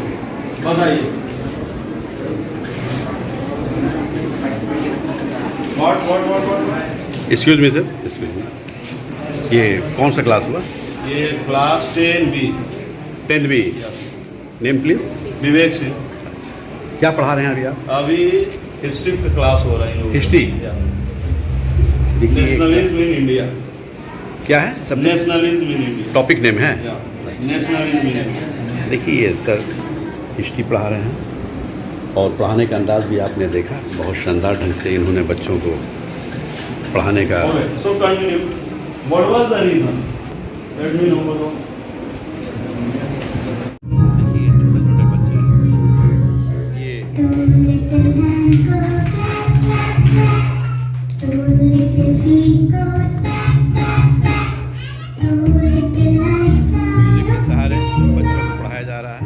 बताइए। What? Excuse me sir, excuse me. ये कौन सा class हुआ? ये class 10B। 10B। Name please? Vivek Singh. क्या पढ़ा रहे हैं अभी आप? अभी हिस्ट्री का क्लास हो रहा है। हिस्ट्री? Nationalism in India. क्या है सब? Nationalism in India topic name है। Nationalism in India. देखिए सर, हिस्ट्री पढ़ा रहे हैं और पढ़ाने का अंदाज भी आपने देखा, बहुत शानदार ढंग से इन्होंने बच्चों को पढ़ाने का। So continue, what was the reason? Let me know. बताओ। देखिए छोटे छोटे बच्चे ये म्यूजिक के सहारे बच्चों को पढ़ाया जा रहा है।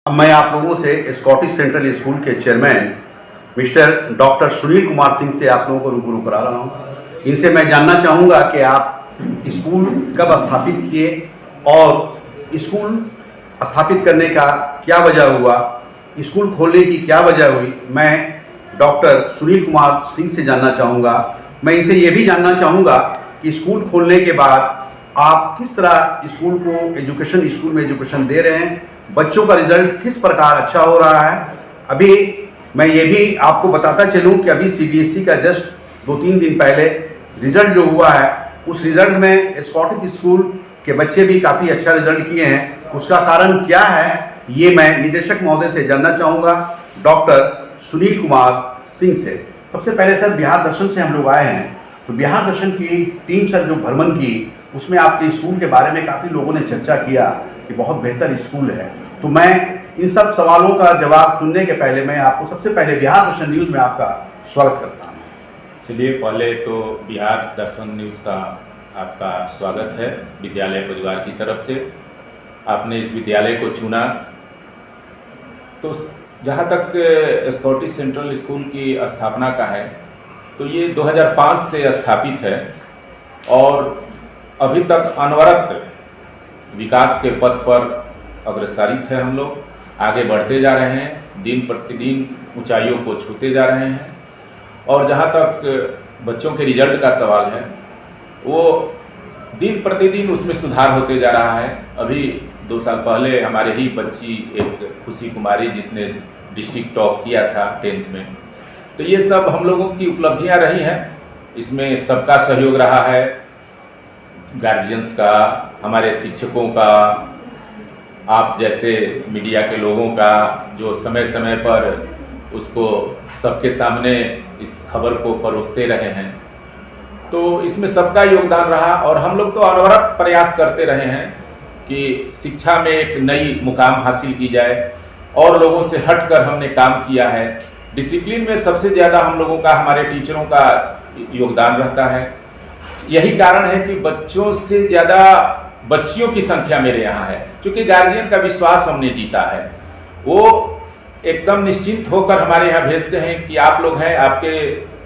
अब मैं आप लोगों से स्कॉटिश सेंट्रल स्कूल के chairman mister doctor Sunil Kumar Singh से आप लोगों को रूबरू करा रहा हूं। इनसे मैं जानना चाहूँगा कि आप स्कूल कब स्थापित किए और स्कूल स्थापित करने का क्या वजह हुआ, स्कूल खोलने की क्या वजह हुई। मैं डॉक्टर सुनील कुमार सिंह से जानना चाहूँगा। मैं इनसे ये भी जानना चाहूँगा कि स्कूल खोलने के बाद आप किस तरह स्कूल को स्कूल में एजुकेशन दे रहे हैं, बच्चों का रिजल्ट किस प्रकार अच्छा हो रहा है। अभी मैं ये भी आपको बताता चलूं कि अभी CBSE का जस्ट 2-3 दिन पहले रिजल्ट जो हुआ है, उस रिजल्ट में स्कॉटिश स्कूल के बच्चे भी काफ़ी अच्छा रिजल्ट किए हैं। उसका कारण क्या है ये मैं निदेशक महोदय से जानना चाहूँगा, डॉक्टर सुनील कुमार सिंह से। सबसे पहले सर, बिहार दर्शन से हम लोग आए हैं, तो बिहार दर्शन की टीम सर जो भ्रमण की, उसमें आपके स्कूल के बारे में काफ़ी लोगों ने चर्चा किया कि बहुत बेहतर स्कूल है। तो मैं इन सब सवालों का जवाब सुनने के पहले मैं आपको सबसे पहले बिहार दर्शन न्यूज़ में आपका स्वागत करता हूँ। चलिए, पहले तो बिहार दर्शन न्यूज़ का आपका स्वागत है विद्यालय परिवार की तरफ से। आपने इस विद्यालय को चुना, तो जहाँ तक स्कॉटिश सेंट्रल स्कूल की स्थापना का है, तो ये 2005 से स्थापित है और अभी तक अनवरत विकास के पथ पर अग्रसरित है। हम लोग आगे बढ़ते जा रहे हैं, दिन प्रतिदिन ऊंचाइयों को छूते जा रहे हैं। और जहाँ तक बच्चों के रिजल्ट का सवाल है, वो दिन प्रतिदिन उसमें सुधार होते जा रहा है। अभी 2 साल पहले हमारे ही बच्ची एक खुशी कुमारी, जिसने डिस्ट्रिक्ट टॉप किया था 10th में, तो ये सब हम लोगों की उपलब्धियां रही हैं। इसमें सबका सहयोग रहा है, गार्जियंस का, हमारे शिक्षकों का, आप जैसे मीडिया के लोगों का, जो समय समय पर उसको सबके सामने इस खबर को परोसते रहे हैं। तो इसमें सबका योगदान रहा और हम लोग तो अनवरत प्रयास करते रहे हैं कि शिक्षा में एक नई मुकाम हासिल की जाए और लोगों से हटकर हमने काम किया है। डिसिप्लिन में सबसे ज़्यादा हम लोगों का, हमारे टीचरों का योगदान रहता है। यही कारण है कि बच्चों से ज़्यादा बच्चियों की संख्या मेरे यहाँ है, क्योंकि गार्जियन का विश्वास हमने जीता है। वो एकदम निश्चिंत होकर हमारे यहाँ भेजते हैं कि आप लोग हैं, आपके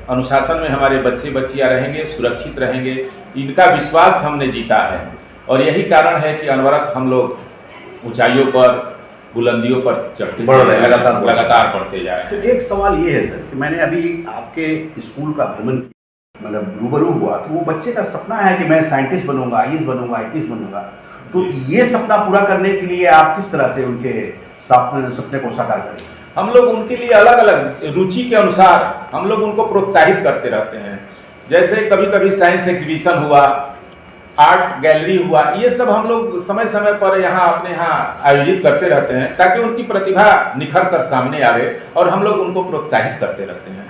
अनुशासन में हमारे बच्चे बच्चियाँ रहेंगे, सुरक्षित रहेंगे। इनका विश्वास हमने जीता है और यही कारण है कि अनवरत हम लोग ऊंचाइयों पर, बुलंदियों पर चढ़ते लगातार बढ़ते जा रहे हैं। तो एक सवाल ये है सर कि मैंने अभी आपके स्कूल का भ्रमण किया, मतलब रूबरू हुआ, तो वो बच्चे का सपना है कि मैं साइंटिस्ट बनूंगा, IAS बनूंगा, IPS बनूंगा। तो ये सपना पूरा करने के लिए आप किस तरह से उनके सपने को साकार करें? हम लोग उनके लिए अलग अलग रुचि के अनुसार हम लोग उनको प्रोत्साहित करते रहते हैं। जैसे कभी कभी साइंस एग्जीबिशन हुआ, आर्ट गैलरी हुआ, ये सब हम लोग समय समय पर अपने यहाँ आयोजित करते रहते हैं, ताकि उनकी प्रतिभा निखर कर सामने आवे और हम लोग उनको प्रोत्साहित करते रहते हैं।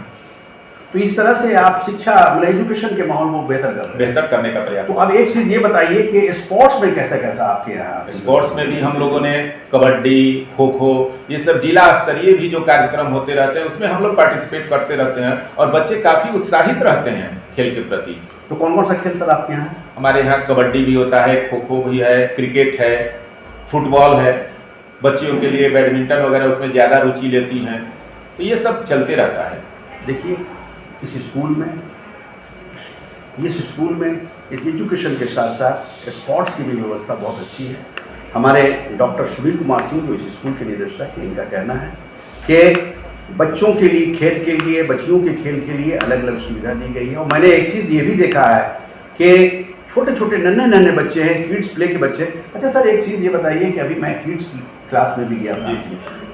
तो इस तरह से आप शिक्षा, मतलब एजुकेशन के माहौल को बेहतर करने का प्रयास। तो अब एक चीज़ ये बताइए कि स्पोर्ट्स में कैसा कैसा आपके यहाँ? स्पोर्ट्स में भी हम लोगों ने कबड्डी, खो खो, ये सब जिला स्तरीय भी जो कार्यक्रम होते रहते हैं, उसमें हम लोग पार्टिसिपेट करते रहते हैं और बच्चे काफ़ी उत्साहित रहते हैं खेल के प्रति। तो कौन कौन सा खेल सर आपके यहाँ? हमारे यहाँ कबड्डी भी होता है, खो खो भी है, क्रिकेट है, फुटबॉल है। बच्चियों के लिए बैडमिंटन वगैरह उसमें ज़्यादा रुचि लेती हैं, तो ये सब चलते रहता है। देखिए, इस स्कूल में एजुकेशन के साथ साथ स्पोर्ट्स की भी व्यवस्था बहुत अच्छी है। हमारे डॉक्टर सुनील कुमार सिंह जो इस स्कूल के निदेशक हैं, इनका कहना है कि बच्चों के लिए खेल के लिए, बच्चियों के खेल के लिए अलग अलग सुविधा दी गई है। और मैंने एक चीज़ ये भी देखा है कि छोटे छोटे नन्हे बच्चे हैं, किड्स प्ले के बच्चे। अच्छा सर, एक चीज़ ये बताइए कि अभी मैं किड्स क्लास में भी गया था,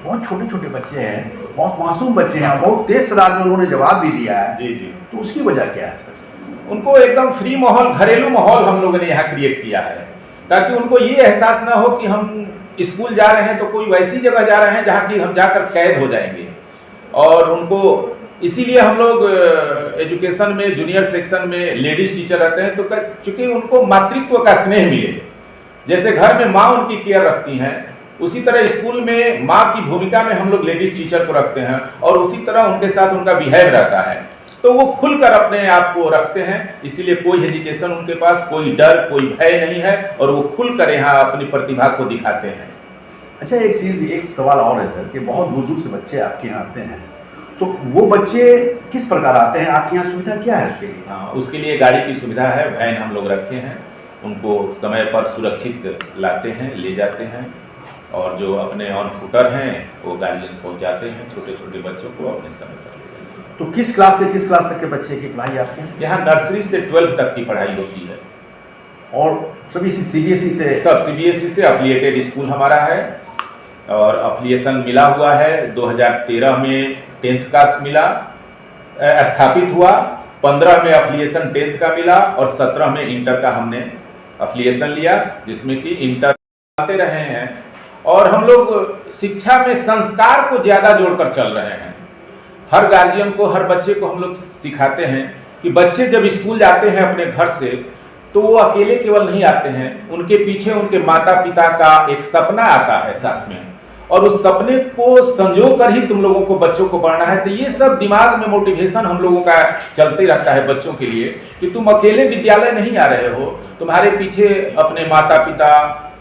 बहुत छोटे छोटे बच्चे हैं, बहुत मासूम बच्चे हैं, बहुत तेज तरार में उन्होंने जवाब भी दिया है। जी जी। तो उसकी वजह क्या है सर? उनको एकदम फ्री माहौल, घरेलू माहौल हम लोगों ने यहाँ क्रिएट किया है, ताकि उनको ये एहसास ना हो कि हम स्कूल जा रहे हैं तो कोई वैसी जगह जा रहे हैं जहाँ की हम जाकर कैद हो जाएंगे। और उनको इसीलिए हम लोग एजुकेशन में, जूनियर सेक्शन में लेडीज टीचर रहते हैं, तो चूँकि उनको मातृत्व का स्नेह मिले, जैसे घर में माँ उनकी केयर रखती हैं, उसी तरह स्कूल में माँ की भूमिका में हम लोग लेडीज टीचर को रखते हैं और उसी तरह उनके साथ उनका बिहेव रहता है। तो वो खुलकर अपने आप को रखते हैं, इसीलिए कोई हेजिटेशन उनके पास, कोई डर, कोई भय नहीं है और वो खुलकर यहाँ अपनी प्रतिभा को दिखाते हैं। अच्छा, एक चीज़, एक सवाल और है सर कि बहुत दूर दूर से बच्चे आपके यहाँ आते हैं, तो वो बच्चे किस प्रकार आते हैं? आपके यहाँ सुविधा क्या है उसके लिए? हाँ, उसके लिए गाड़ी की सुविधा है, वैन हम लोग रखे हैं, उनको समय पर सुरक्षित लाते हैं, ले जाते हैं और जो अपने ऑन फुटर हैं वो गार्जियंस पहुँचाते हैं छोटे छोटे बच्चों को अपने समय पर। तो किस क्लास से किस क्लास तक के बच्चे की पढ़ाई आपके यहाँ? यहाँ नर्सरी से 12th तक की पढ़ाई होती है। और सभी सीबीएसई से? सब सीबीएसई से अफिलिएटेड स्कूल हमारा है और अफिलिएशन मिला हुआ है। 2013 में 10th का मिला, स्थापित हुआ। 15 में अफिलिएशन 10th का मिला और 17 में इंटर का हमने अफिलिएशन लिया, जिसमें कि इंटर आते रहे हैं। और हम लोग शिक्षा में संस्कार को ज़्यादा जोड़कर चल रहे हैं। हर गार्जियन को, हर बच्चे को हम लोग सिखाते हैं कि बच्चे जब स्कूल जाते हैं अपने घर से तो वो अकेले केवल नहीं आते हैं, उनके पीछे उनके माता पिता का एक सपना आता है साथ में, और उस सपने को संजो कर ही तुम लोगों को बच्चों को बढ़ना है। तो ये सब दिमाग में मोटिवेशन हम लोगों का चलते रहता है बच्चों के लिए कि तुम अकेले विद्यालय नहीं आ रहे हो, तुम्हारे पीछे अपने माता पिता,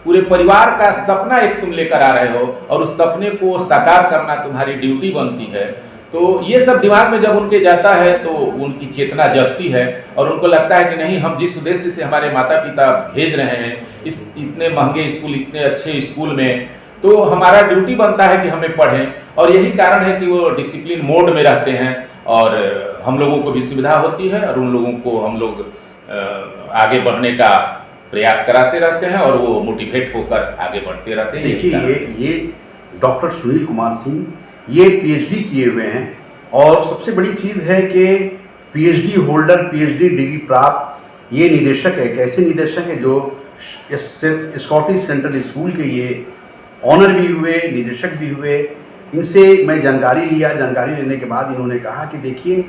पूरे परिवार का सपना एक तुम लेकर आ रहे हो और उस सपने को साकार करना तुम्हारी ड्यूटी बनती है। तो ये सब दिमाग में जब उनके जाता है तो उनकी चेतना जगती है और उनको लगता है कि नहीं, हम जिस उद्देश्य से हमारे माता पिता भेज रहे हैं इस इतने महंगे स्कूल, इतने अच्छे स्कूल में, तो हमारा ड्यूटी बनता है कि हमें पढ़ें। और यही कारण है कि वो डिसिप्लिन मोड में रहते हैं और हम लोगों को भी सुविधा होती है और उन लोगों को हम लोग आगे बढ़ने का प्रयास कराते रहते हैं और वो मोटिवेट होकर आगे बढ़ते रहते हैं। देखिए, ये डॉक्टर सुनील कुमार सिंह ये पीएचडी किए हुए हैं और सबसे बड़ी चीज़ है कि पीएचडी होल्डर, पीएचडी डिग्री प्राप्त ये निदेशक है। कैसे निदेशक है जो स्कॉटिश सेंट्रल स्कूल के ये ऑनर भी हुए, निदेशक भी हुए। इनसे मैं जानकारी लिया। जानकारी लेने के बाद इन्होंने कहा कि देखिए,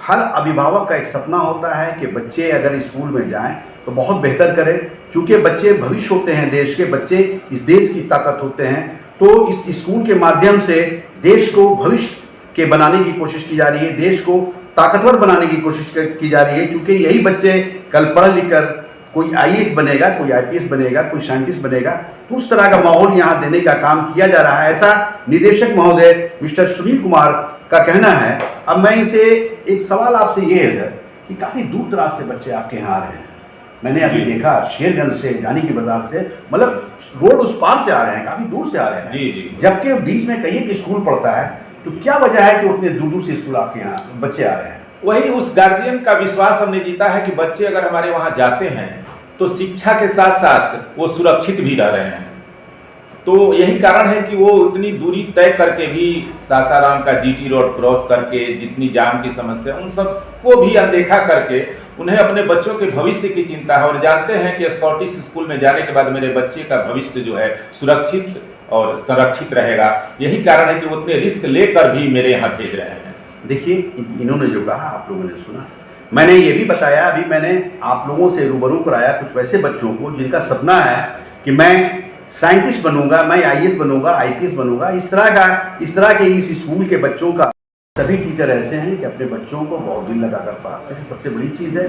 हर अभिभावक का एक सपना होता है कि बच्चे अगर स्कूल में जाएं तो बहुत बेहतर करें, क्योंकि बच्चे भविष्य होते हैं देश के, बच्चे इस देश की ताकत होते हैं। तो इस स्कूल के माध्यम से देश को भविष्य के बनाने की कोशिश की जा रही है, देश को ताकतवर बनाने की कोशिश की जा रही है, क्योंकि यही बच्चे कल पढ़ लिख कर कोई आईएएस बनेगा, कोई आईपीएस बनेगा, कोई साइंटिस्ट बनेगा। तो उस तरह का माहौल यहाँ देने का काम किया जा रहा है, ऐसा निदेशक महोदय मिस्टर सुनील कुमार का कहना है। अब मैं इनसे एक सवाल आपसे ये है सर कि काफ़ी दूर दराज से बच्चे आपके यहाँ आ रहे हैं। मैंने अभी देखा शेरगंज से, जानी की बाजार से, मतलब रोड उस पार से आ रहे हैं, काफ़ी दूर से आ रहे हैं। जी जी। जबकि बीच में कहीं एक स्कूल पढ़ता है, तो क्या वजह है कि उतने दूर दूर से स्कूल आपके यहाँ बच्चे आ रहे हैं? वही उस गार्जियन का विश्वास हमने जीता है कि बच्चे अगर हमारे वहाँ जाते हैं तो शिक्षा के साथ साथ वो सुरक्षित भी रह रहे हैं। तो यही कारण है कि वो उतनी दूरी तय करके भी सासाराम का जीटी रोड क्रॉस करके, जितनी जाम की समस्या, उन सब को भी अनदेखा करके उन्हें अपने बच्चों के भविष्य की चिंता है और जानते हैं कि स्कॉटिश स्कूल में जाने के बाद मेरे बच्चे का भविष्य जो है सुरक्षित और संरक्षित रहेगा। यही कारण है कि वो उतने रिस्क लेकर भी मेरे यहाँ भेज रहे हैं। देखिए, इन्होंने जो कहा आप लोगों ने सुना। मैंने ये भी बताया, अभी मैंने आप लोगों से रूबरू कराया कुछ वैसे बच्चों को जिनका सपना है कि मैं साइंटिस्ट बनूंगा, मैं आईएएस बनूंगा, आईपीएस बनूंगा। इस तरह के इस स्कूल के बच्चों का सभी टीचर ऐसे हैं कि अपने बच्चों को बहुत दिल लगा कर पढ़ाते हैं। सबसे बड़ी चीज़ है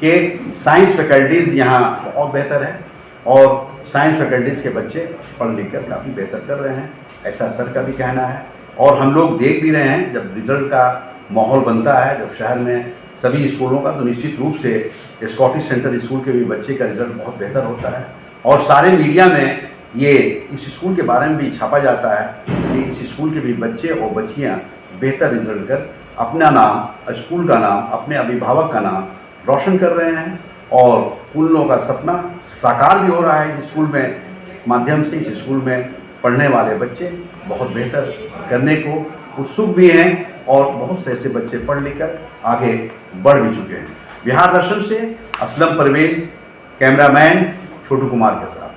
कि साइंस फैकल्टीज़ यहाँ बहुत बेहतर है और साइंस फैकल्टीज़ के बच्चे पढ़ लिख कर काफ़ी बेहतर कर रहे हैं, ऐसा सर का भी कहना है। और हम लोग देख भी रहे हैं, जब रिज़ल्ट का माहौल बनता है, जब शहर में सभी स्कूलों का, तो निश्चित रूप से स्कॉटिश सेंट्रल स्कूल के भी बच्चे का रिज़ल्ट बहुत बेहतर होता है। और सारे मीडिया में ये इस स्कूल के बारे में भी छापा जाता है कि इस स्कूल के भी बच्चे और बच्चियाँ बेहतर रिजल्ट कर अपना नाम, स्कूल का नाम, अपने अभिभावक का नाम रोशन कर रहे हैं और उन लोगों का सपना साकार भी हो रहा है। इस स्कूल में माध्यम से इस स्कूल में पढ़ने वाले बच्चे बहुत बेहतर करने को उत्सुक भी हैं और बहुत से ऐसे बच्चे पढ़ लिख कर आगे बढ़ भी चुके हैं। बिहार दर्शन से असलम परवेज, कैमरामैन छोटू कुमार के साथ।